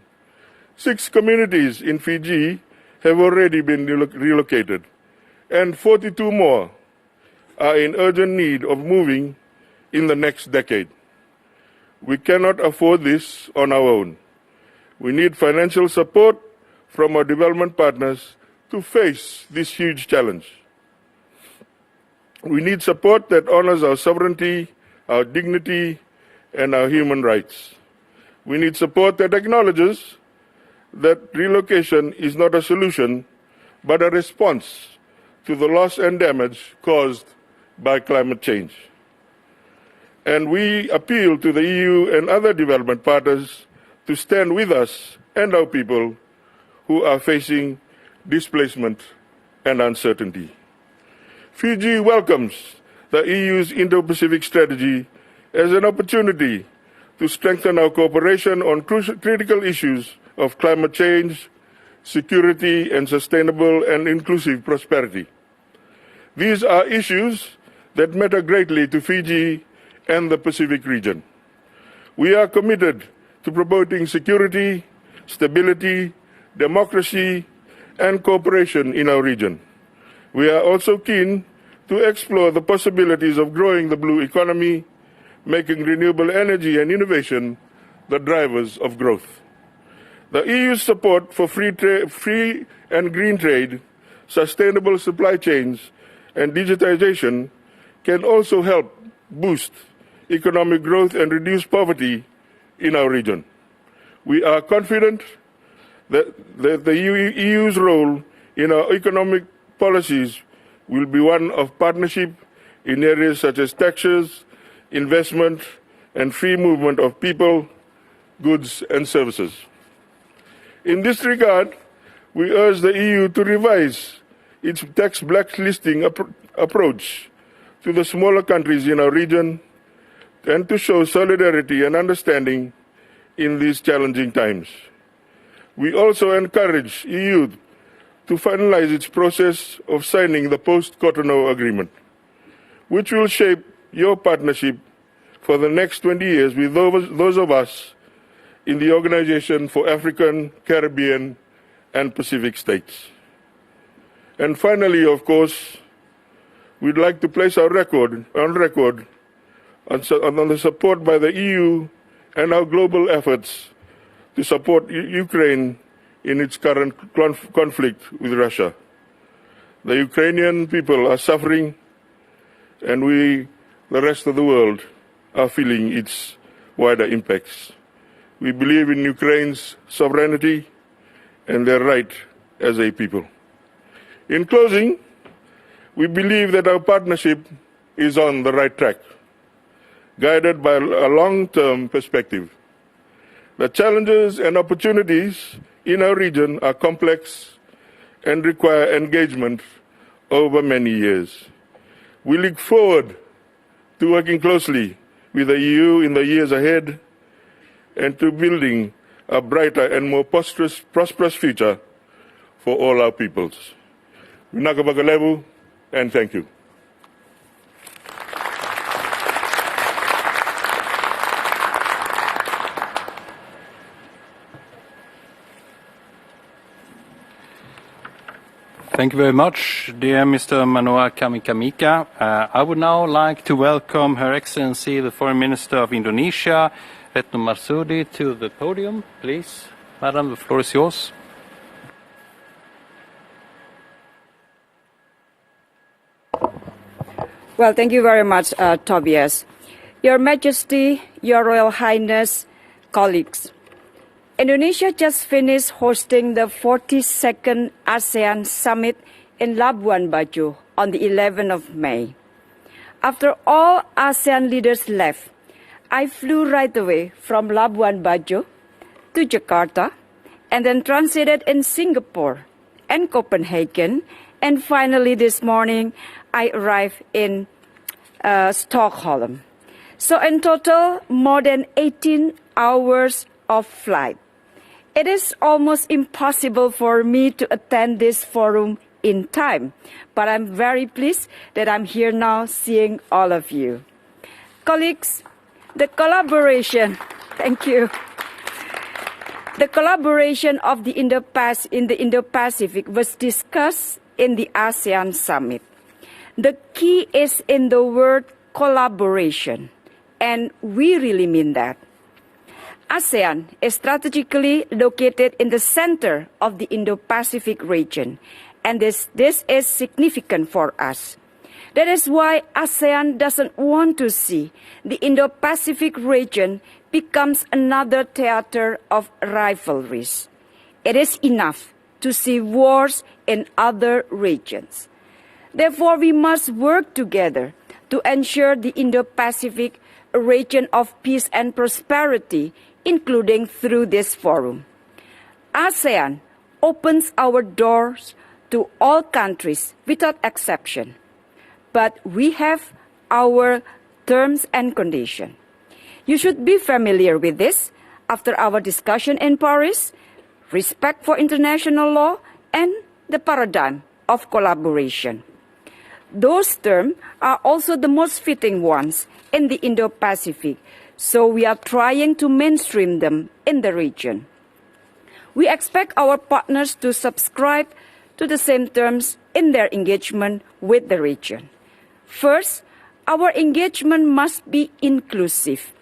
6 communities in Fiji have already been relocated, and 42 more are in urgent need of moving in the next decade. We cannot afford this on our own. We need financial support from our development partners to face this huge challenge. We need support that honors our sovereignty, our dignity, and our human rights. We need support that acknowledges that relocation is not a solution, but a response to the loss and damage caused by climate change. And we appeal to the EU and other development partners to stand with us and our people who are facing displacement and uncertainty. Fiji welcomes the EU's Indo-Pacific strategy as an opportunity to strengthen our cooperation on critical issues of climate change, security, and sustainable and inclusive prosperity. These are issues that matter greatly to Fiji and the Pacific region. We are committed to promoting security, stability, democracy, and cooperation in our region. We are also keen to explore the possibilities of growing the blue economy, making renewable energy and innovation the drivers of growth. The EU's support for free and green trade, sustainable supply chains, and digitization can also help boost economic growth and reduce poverty in our region. We are confident that the EU's role in our economic policies will be one of partnership in areas such as taxes, investment, and free movement of people, goods, and services. In this regard, we urge the EU to revise its tax blacklisting approach to the smaller countries in our region and to show solidarity and understanding in these challenging times. We also encourage EU to finalize its process of signing the post-Cotonou Agreement, which will shape your partnership for the next 20 years with those of us in the Organization for African, Caribbean, and Pacific States. And finally, of course, we'd like to place our record on the support by the EU and our global efforts to support Ukraine in its current conflict with Russia. The Ukrainian people are suffering, and we, the rest of the world, are feeling its wider impacts. We believe in Ukraine's sovereignty and their right as a people. In closing, we believe that our partnership is on the right track, guided by a long-term perspective. The challenges and opportunities in our region are complex and require engagement over many years. We look forward to working closely with the EU in the years ahead and to building a brighter and more prosperous future for all our peoples. Vinaka and thank you. Thank you very much, dear Mr. Manoa Kamikamika. I would now like to welcome Her Excellency, the Foreign Minister of Indonesia, Retno Marsudi, to the podium. Please, Madam, the floor is yours. Well, thank you very much, Tobias. Your Majesty, Your Royal Highness, colleagues. Indonesia just finished hosting the 42nd ASEAN Summit in Labuan Bajo on the 11th of May. After all ASEAN leaders left, I flew right away from Labuan Bajo to Jakarta and then transited in Singapore and Copenhagen, and finally this morning I arrived in Stockholm. So in total, more than 18 hours of flight. It is almost impossible for me to attend this forum in time, but I'm very pleased that I'm here now seeing all of you. Colleagues, the collaboration, thank you. The collaboration of in the Indo-Pacific was discussed in the ASEAN Summit. The key is in the word collaboration, and we really mean that. ASEAN is strategically located in the center of the Indo-Pacific region, and this is significant for us. That is why ASEAN doesn't want to see the Indo-Pacific region becomes another theater of rivalries. It is enough to see wars in other regions. Therefore, we must work together to ensure the Indo-Pacific a region of peace and prosperity, including through this forum. ASEAN opens our doors to all countries without exception, but we have our terms and conditions. You should be familiar with this after our discussion in Paris, respect for international law, and the paradigm of collaboration. Those terms are also the most fitting ones in the Indo-Pacific, so we are trying to mainstream them in the region. We expect our partners to subscribe to the same terms in their engagement with the region. First, our engagement must be inclusive.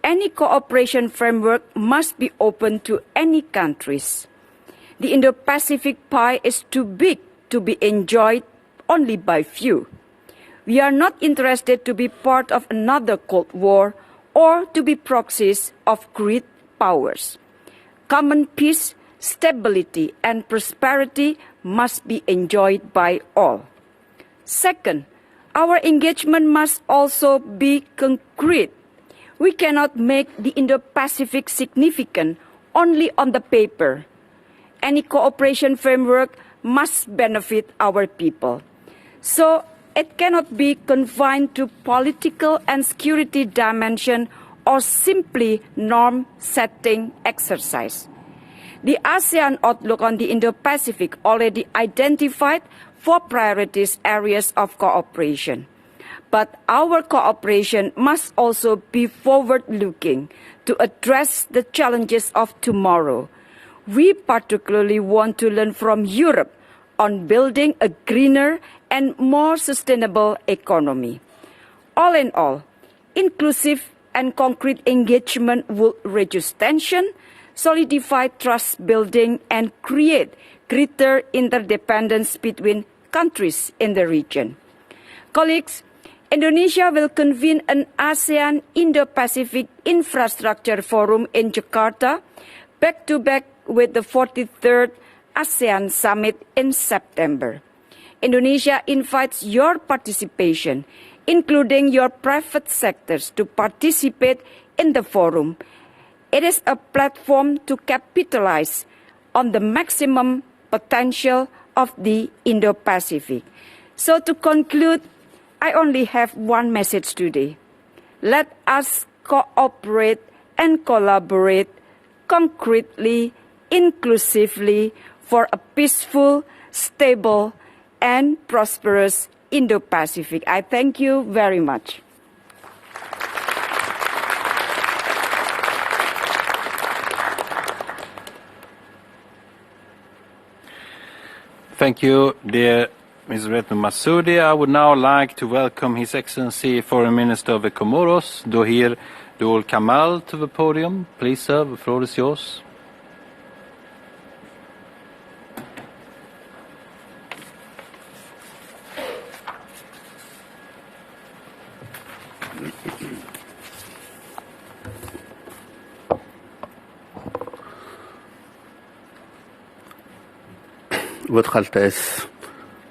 Any cooperation framework must be open to any countries. The Indo-Pacific pie is too big to be enjoyed only by few. We are not interested to be part of another Cold War or to be proxies of great powers. Common peace, stability, and prosperity must be enjoyed by all. Second, our engagement must also be concrete. We cannot make the Indo-Pacific significant only on the paper. Any cooperation framework must benefit our people. So it cannot be confined to political and security dimension or simply norm-setting exercise. The ASEAN outlook on the Indo-Pacific already identified 4 priorities areas of cooperation. But our cooperation must also be forward-looking to address the challenges of tomorrow. We particularly want to learn from Europe on building a greener and more sustainable economy. All in all, inclusive and concrete engagement would reduce tension, solidify trust building, and create greater interdependence between countries in the region. Colleagues, Indonesia will convene an ASEAN Indo-Pacific Infrastructure Forum in Jakarta, back-to-back with the 43rd ASEAN Summit in September. Indonesia invites your participation, including your private sectors, to participate in the forum. It is a platform to capitalize on the maximum potential of the Indo-Pacific. So to conclude, I only have one message today. Let us cooperate and collaborate concretely, inclusively for a peaceful, stable, and prosperous Indo-Pacific. I thank you very much. Thank you, dear Ms. Retno Masudi. I would now like to welcome His Excellency Foreign Minister of the Comoros, Dohir Dul Kamal, to the podium. Please, sir, the floor is yours. Votre Altesse,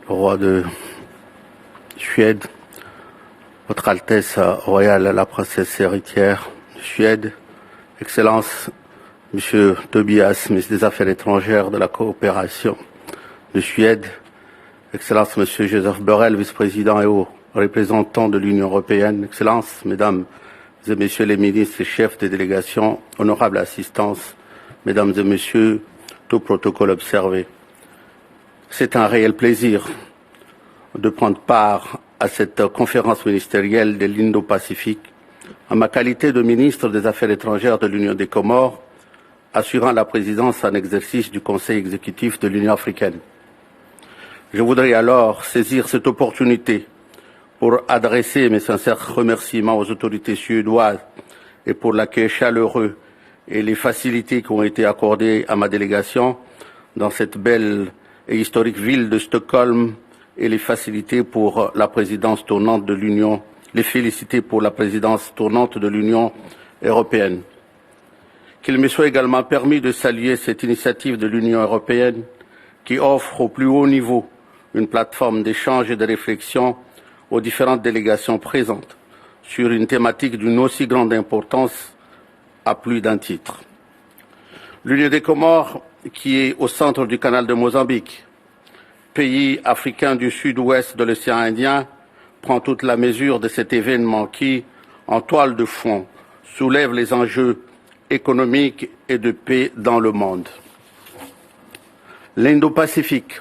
le roi de Suède, Votre Altesse royale la princesse héritière de Suède, Excellence Monsieur Tobias, ministre des Affaires étrangères de la coopération de Suède, Excellence Monsieur Joseph Borrell, vice-président et haut représentant de l'Union européenne, Excellences, Mesdames et Messieurs les ministres et chefs des délégations, honorable assistance, Mesdames et Messieurs, tout protocole observé. C'est un réel plaisir de prendre part à cette conférence ministérielle de l'Indo-Pacifique en ma qualité de ministre des Affaires étrangères de l'Union des Comores, assurant la présidence en exercice du Conseil exécutif de l'Union africaine. Je voudrais alors saisir cette opportunité pour adresser mes sincères remerciements aux autorités suédoises et pour l'accueil chaleureux et les facilités qui ont été accordées à ma délégation dans cette belle et historique ville de Stockholm, et les facilités pour la présidence tournante de l'Union, les féliciter pour la présidence tournante de l'Union européenne. Qu'il me soit également permis de saluer cette initiative de l'Union européenne qui offre au plus haut niveau une plateforme d'échange et de réflexion aux différentes délégations présentes sur une thématique d'une aussi grande importance à plus d'un titre. L'Union des Comores, qui est au centre du canal de Mozambique, pays africain du sud-ouest de l'océan Indien, prend toute la mesure de cet événement qui, en toile de fond, soulève les enjeux économiques et de paix dans le monde. L'Indo-Pacifique,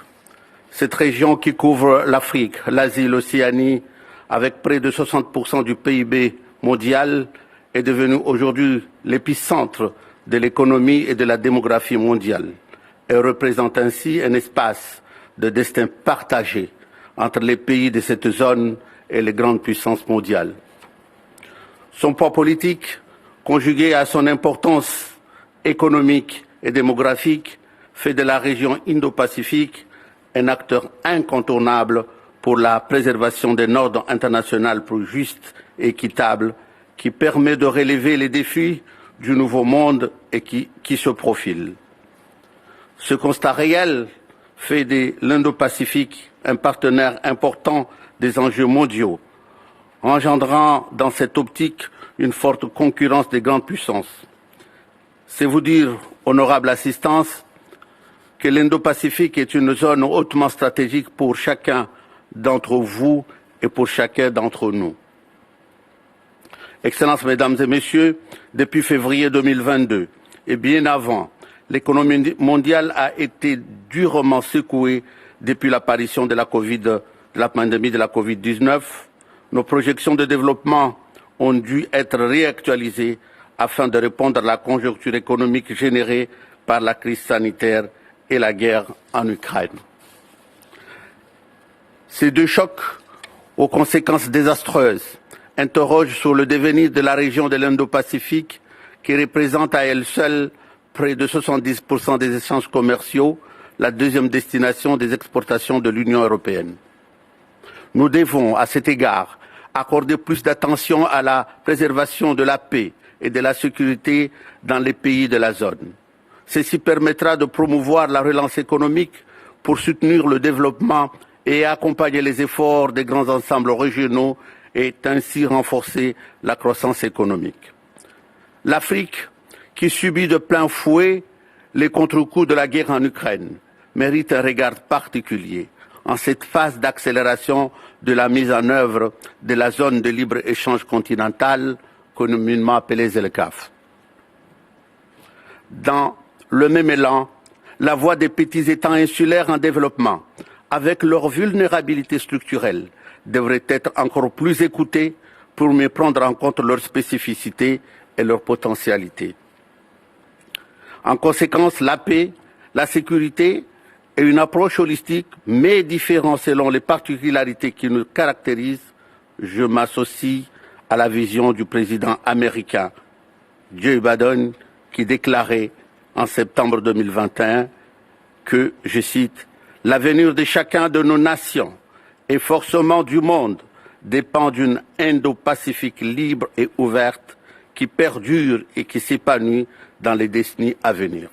cette région qui couvre l'Afrique, l'Asie, l'Océanie, avec près de 60% du PIB mondial, est devenue aujourd'hui l'épicentre de l'économie et de la démographie mondiale. Elle représente ainsi un espace de destin partagé entre les pays de cette zone et les grandes puissances mondiales. Son poids politique, conjugué à son importance économique et démographique, fait de la région Indo-Pacifique un acteur incontournable pour la préservation d'un ordre international plus juste et équitable qui permet de relever les défis du nouveau monde et qui se profile. Ce constat réel fait de l'Indo-Pacifique un partenaire important des enjeux mondiaux, engendrant dans cette optique une forte concurrence des grandes puissances. C'est vous dire, honorable assistance, que l'Indo-Pacifique est une zone hautement stratégique pour chacun d'entre vous et pour chacun d'entre nous. Excellences, Mesdames et Messieurs, depuis février 2022 et bien avant, l'économie mondiale a été durement secouée depuis l'apparition de la pandémie de la Covid-19. Nos projections de développement ont dû être réactualisées afin de répondre à la conjoncture économique générée par la crise sanitaire et la guerre en Ukraine. Ces deux chocs aux conséquences désastreuses interroge sur le devenir de la région de l'Indo-Pacifique qui représente à elle seule près de 70% des échanges commerciaux, la deuxième destination des exportations de l'Union européenne. Nous devons, à cet égard, accorder plus d'attention à la préservation de la paix et de la sécurité dans les pays de la zone. Ceci permettra de promouvoir la relance économique pour soutenir le développement et accompagner les efforts des grands ensembles régionaux et ainsi renforcer la croissance économique. L'Afrique, qui subit de plein fouet les contre-coups de la guerre en Ukraine, mérite un regard particulier en cette phase d'accélération de la mise en œuvre de la zone de libre-échange continentale, communément appelée ZLECAf. Dans le même élan, la voix des petits États insulaires en développement, avec leur vulnérabilité structurelle, devrait être encore plus écoutée pour mieux prendre en compte leurs spécificités et leurs potentialités. En conséquence, la paix, la sécurité et une approche holistique, mais différente selon les particularités qui nous caractérisent, je m'associe à la vision du président américain Joe Biden qui déclarait en septembre 2021 que, je cite, « L'avenir de chacun de nos nations et forcément du monde dépend d'une Indo-Pacifique libre et ouverte qui perdure et qui s'épanouit dans les décennies à venir. »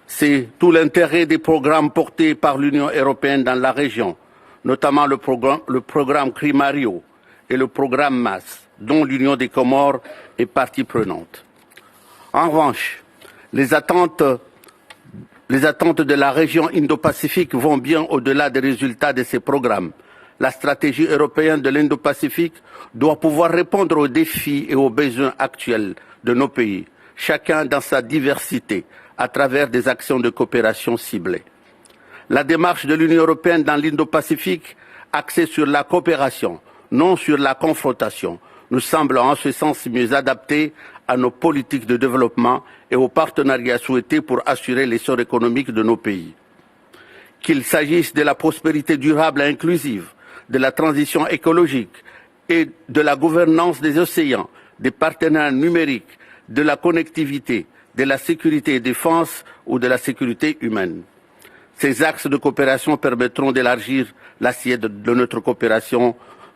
C'est tout l'intérêt des programmes portés par l'Union européenne dans la région, notamment le programme Climario et le programme MAS, dont l'Union des Comores est partie prenante. En revanche, les attentes de la région Indo-Pacifique vont bien au-delà des résultats de ces programmes. La stratégie européenne de l'Indo-Pacifique doit pouvoir répondre aux défis et aux besoins actuels de nos pays, chacun dans sa diversité, à travers des actions de coopération ciblées. La démarche de l'Union européenne dans l'Indo-Pacifique, axée sur la coopération, non sur la confrontation, nous semble en ce sens mieux adaptée à nos politiques de développement et aux partenariats souhaités pour assurer l'essor économique de nos pays. Qu'il s'agisse de la prospérité durable et inclusive, de la transition écologique et de la gouvernance des océans, des partenariats numériques, de la connectivité, de la sécurité et défense ou de la sécurité humaine. Ces axes de coopération permettront d'élargir l'assiette de notre coopération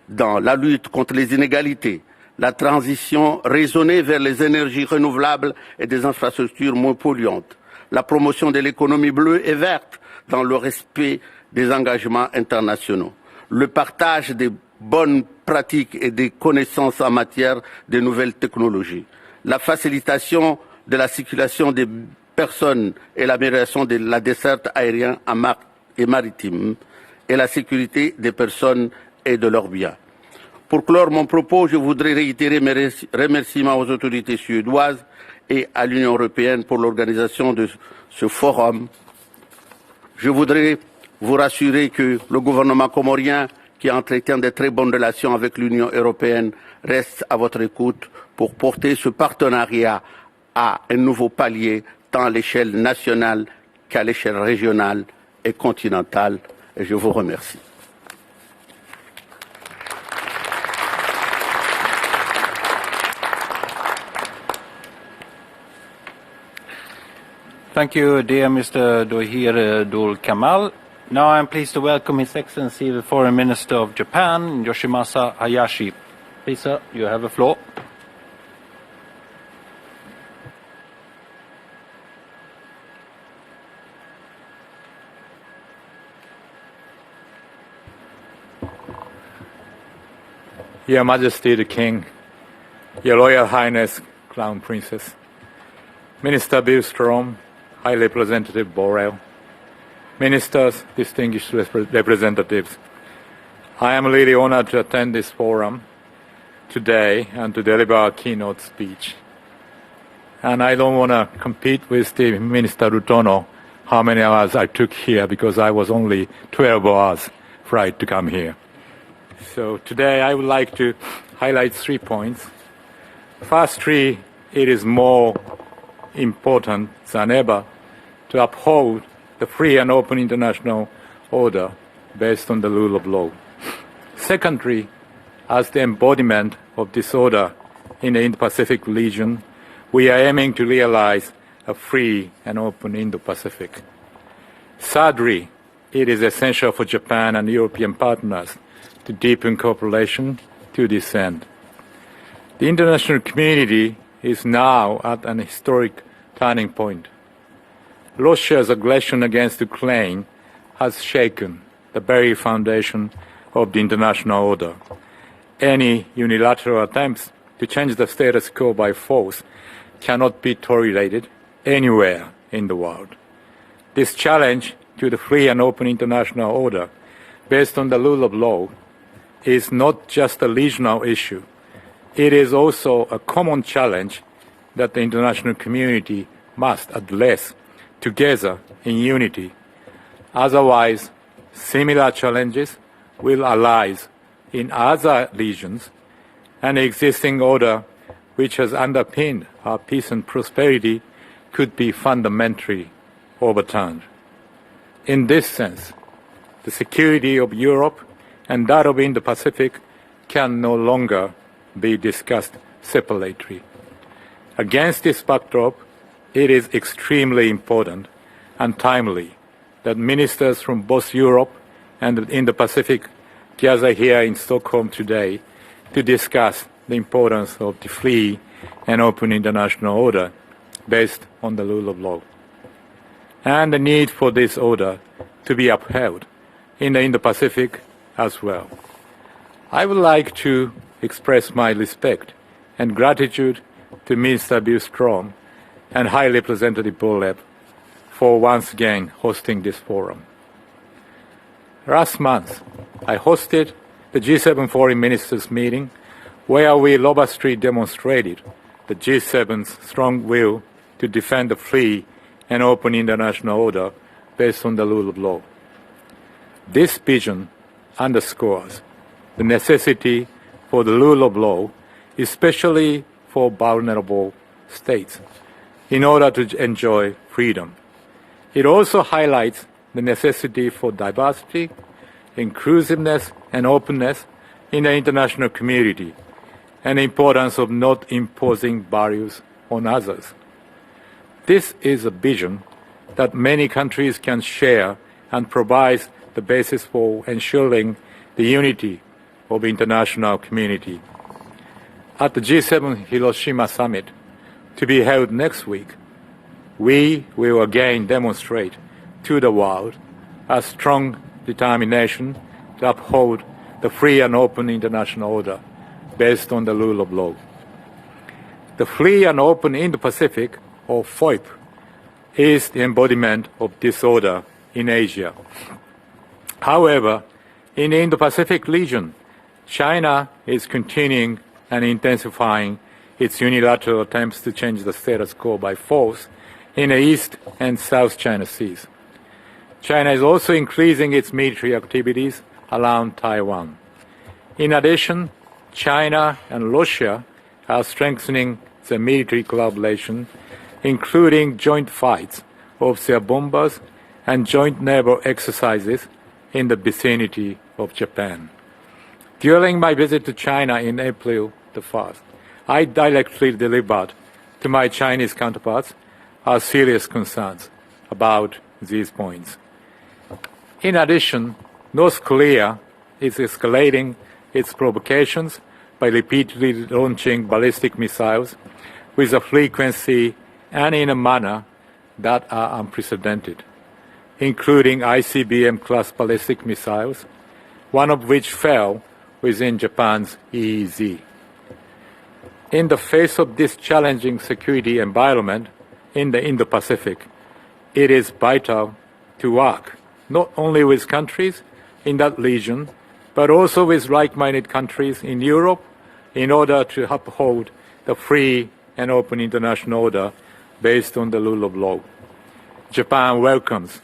dans la lutte contre les inégalités, la transition raisonnée vers les énergies renouvelables et des infrastructures moins polluantes, la promotion de l'économie bleue et verte dans le respect des engagements internationaux, le partage des bonnes pratiques et des connaissances en matière de nouvelles technologies, la facilitation de la circulation des personnes et l'amélioration de la desserte aérienne et maritime et la sécurité des personnes et de leurs biens. Pour clore mon propos, je voudrais réitérer mes remerciements aux autorités suédoises et à l'Union européenne pour l'organisation de ce forum. Je voudrais vous rassurer que le gouvernement comorien, qui entretient de très bonnes relations avec l'Union européenne, reste à votre écoute pour porter ce partenariat à un nouveau palier tant à l'échelle nationale qu'à l'échelle régionale et continentale. Et je vous remercie. Thank you, dear Mr. Dohir Dul Kamal. Now I'm pleased to welcome His Excellency the Foreign Minister of Japan, Yoshimasa Hayashi. Please, sir, you have the floor. Your Majesty the King, Your Royal Highness Crown Princess, Minister Billstrom, High Representative Borrell, Ministers, distinguished representatives, I am really honored to attend this forum today and to deliver a keynote speech. And I don't want to compete with the Minister Rutono how many hours I took here because I was only 12 hours flight to come here. So today I would like to highlight 3 points. Firstly, it is more important than ever to uphold the free and open international order based on the rule of law. Secondly, as the embodiment of this order in the Indo-Pacific region, we are aiming to realize a free and open Indo-Pacific. Thirdly, it is essential for Japan and European partners to deepen cooperation to this end. The international community is now at an historic turning point. Russia's aggression against Ukraine has shaken the very foundation of the international order. Any unilateral attempts to change the status quo by force cannot be tolerated anywhere in the world. This challenge to the free and open international order based on the rule of law is not just a regional issue. It is also a common challenge that the international community must address together in unity. Otherwise, similar challenges will arise in other regions, and the existing order, which has underpinned our peace and prosperity, could be fundamentally overturned. In this sense, the security of Europe and that of Indo-Pacific can no longer be discussed separately. Against this backdrop, it is extremely important and timely that ministers from both Europe and the Indo-Pacific gather here in Stockholm today to discuss the importance of the free and open international order based on the rule of law, and the need for this order to be upheld in the Indo-Pacific as well. I would like to express my respect and gratitude to Minister Billström and High Representative Borrell for once again hosting this forum. Last month, I hosted the G7 Foreign Ministers meeting where we robustly demonstrated the G7's strong will to defend the free and open international order based on the rule of law. This vision underscores the necessity for the rule of law, especially for vulnerable states, in order to enjoy freedom. It also highlights the necessity for diversity, inclusiveness, and openness in the international community, and the importance of not imposing values on others. This is a vision that many countries can share and provides the basis for ensuring the unity of the international community. At the G7 Hiroshima Summit, to be held next week, we will again demonstrate to the world a strong determination to uphold the free and open international order based on the rule of law. The free and open Indo-Pacific, or FOIP, is the embodiment of this order in Asia. However, in the Indo-Pacific region, China is continuing and intensifying its unilateral attempts to change the status quo by force in the East and South China Seas. China is also increasing its military activities around Taiwan. In addition, China and Russia are strengthening their military collaboration, including joint fights of their bombers and joint naval exercises in the vicinity of Japan. During my visit to China in April the 1st, I directly delivered to my Chinese counterparts our serious concerns about these points. In addition, North Korea is escalating its provocations by repeatedly launching ballistic missiles with a frequency and in a manner that are unprecedented, including ICBM-class ballistic missiles, one of which fell within Japan's EEZ. In the face of this challenging security environment in the Indo-Pacific, it is vital to work not only with countries in that region, but also with like-minded countries in Europe in order to uphold the free and open international order based on the rule of law. Japan welcomes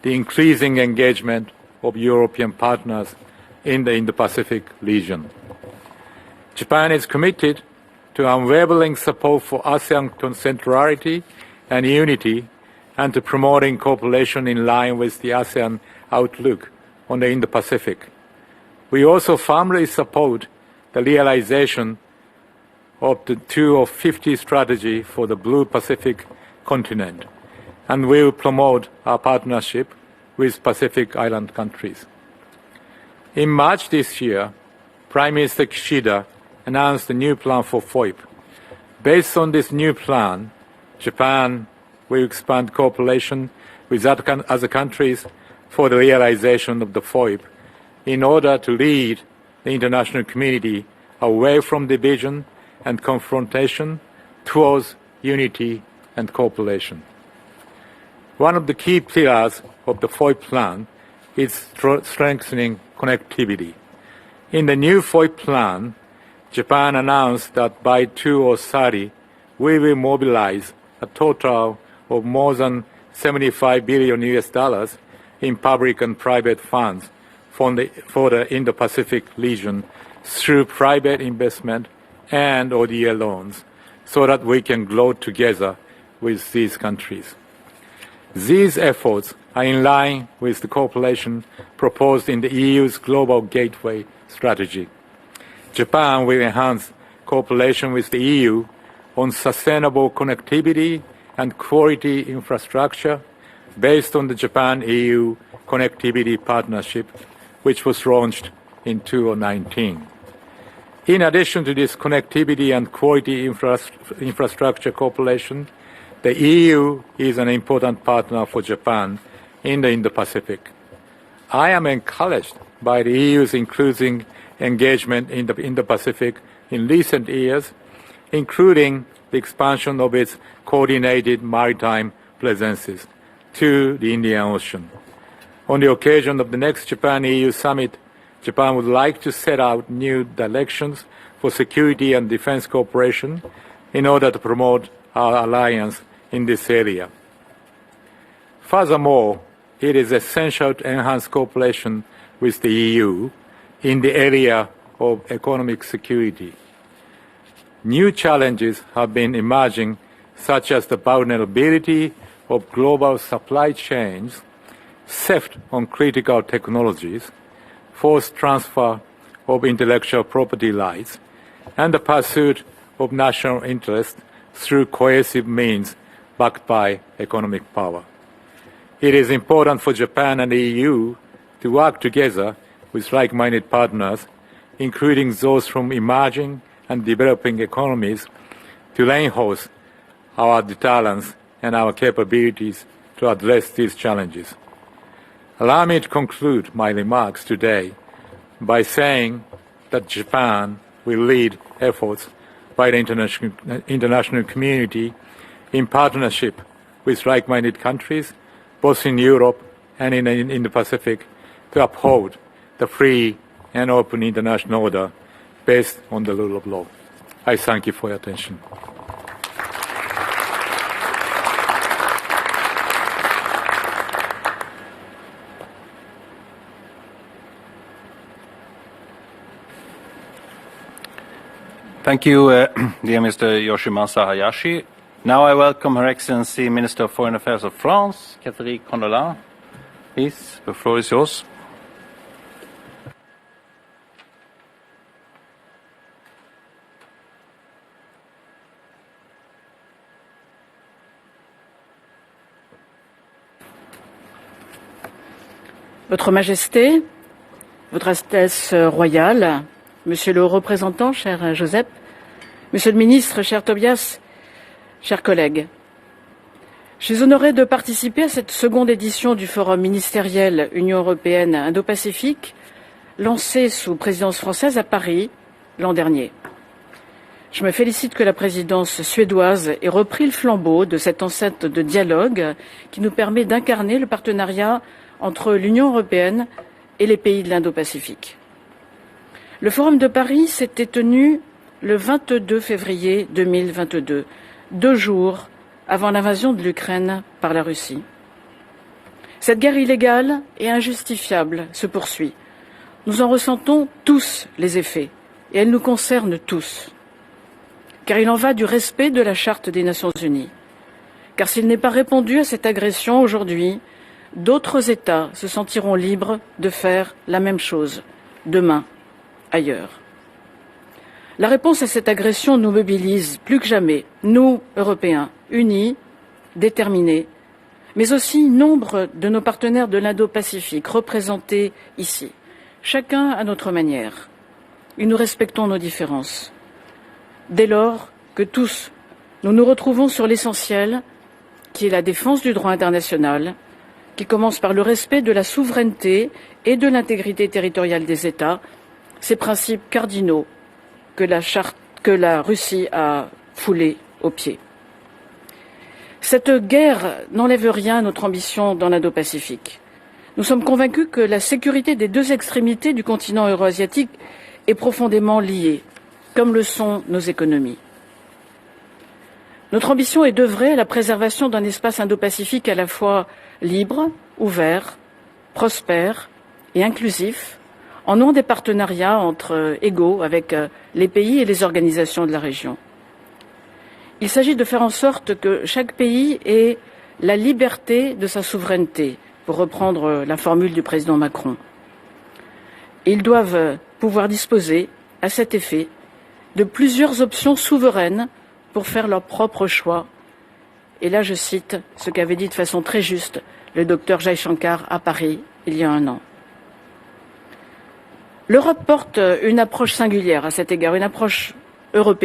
the increasing engagement of European partners in the Indo-Pacific region. Japan is committed to unwavering support for ASEAN centrality and unity and to promoting cooperation in line with the ASEAN outlook on the Indo-Pacific. We also firmly support the realization of the 2050 strategy for the Blue Pacific continent, and will promote our partnership with Pacific Island countries. In March this year, Prime Minister Kishida announced a new plan for FOIP. Based on this new plan, Japan will expand cooperation with other countries for the realization of the FOIP in order to lead the international community away from division and confrontation towards unity and cooperation. One of the key pillars of the FOIP plan is strengthening connectivity. In the new FOIP plan, Japan announced that by 2030, we will mobilize a total of more than $75 billion in public and private funds for the Indo-Pacific region through private investment and ODA loans, so that we can grow together with these countries. These efforts are in line with the cooperation proposed in the EU's Global Gateway strategy. Japan will enhance cooperation with the EU on sustainable connectivity and quality infrastructure based on the Japan-EU Connectivity Partnership, which was launched in 2019. In addition to this connectivity and quality infrastructure cooperation, the EU is an important partner for Japan in the Indo-Pacific. I am encouraged by the EU's increasing engagement in the Indo-Pacific in recent years, including the expansion of its coordinated maritime presences to the Indian Ocean. On the occasion of the next Japan-EU summit, Japan would like to set out new directions for security and defense cooperation in order to promote our alliance in this area. Furthermore, it is essential to enhance cooperation with the EU in the area of economic security. New challenges have been emerging, such as the vulnerability of global supply chains, theft on critical technologies, forced transfer of intellectual property rights, and the pursuit of national interest through coercive means backed by economic power. It is important for Japan and the EU to work together with like-minded partners, including those from emerging and developing economies, to reinforce our deterrence and our capabilities to address these challenges. Allow me to conclude my remarks today by saying that Japan will lead efforts by the international community in partnership with like-minded countries, both in Europe and in the Pacific, to uphold the free and open international order based on the rule of law. I thank you for your attention. Thank you, dear Mr. Yoshimasa Hayashi. Now I welcome Her Excellency Minister of Foreign Affairs of France, Catherine Condola. Please, the floor is yours. Votre Majesté, Votre Altesse royale, Monsieur le représentant, cher Joseph, Monsieur le ministre, cher Tobias, chers collègues, je suis honoré de participer à cette seconde édition du Forum ministériel Union européenne Indo-Pacifique, lancé sous présidence française à Paris l'an dernier. Je me félicite que la présidence suédoise ait repris le flambeau de cette enceinte de dialogue qui nous permet d'incarner le partenariat entre l'Union européenne et les pays de l'Indo-Pacifique. Le Forum de Paris s'était tenu le 22 février 2022, 2 jours avant l'invasion de l'Ukraine par la Russie. Cette guerre illégale et injustifiable se poursuit. Nous en ressentons tous les effets et elle nous concerne tous. Car il en va du respect de la Charte des Nations Unies. Car s'il n'est pas répondu à cette agression aujourd'hui, d'autres États se sentiront libres de faire la même chose demain, ailleurs. La réponse à cette agression nous mobilise plus que jamais, nous, Européens, unis, déterminés, mais aussi nombre de nos partenaires de l'Indo-Pacifique représentés ici, chacun à notre manière. Et nous respectons nos différences. Dès lors que tous, nous nous retrouvons sur l'essentiel, qui est la défense du droit international, qui commence par le respect de la souveraineté et de l'intégrité territoriale des États, ces principes cardinaux que la Russie a foulés aux pieds. Cette guerre n'enlève rien à notre ambition dans l'Indo-Pacifique. Nous sommes convaincus que la sécurité des deux extrémités du continent euro-asiatique est profondément liée, comme le sont nos économies. Notre ambition est d'œuvrer à la préservation d'un espace indo-pacifique à la fois libre, ouvert, prospère et inclusif, en nom des partenariats entre égaux avec les pays et les organisations de la région. Il s'agit de faire en sorte que chaque pays ait la liberté de sa souveraineté, pour reprendre la formule du président Macron. Ils doivent pouvoir disposer, à cet effet, de plusieurs options souveraines pour faire leur propre choix. Et là, je cite ce qu'avait dit de façon très juste le docteur Jaishankar à Paris il y a un an. L'Europe porte une approche singulière à cet égard, une approche européenne.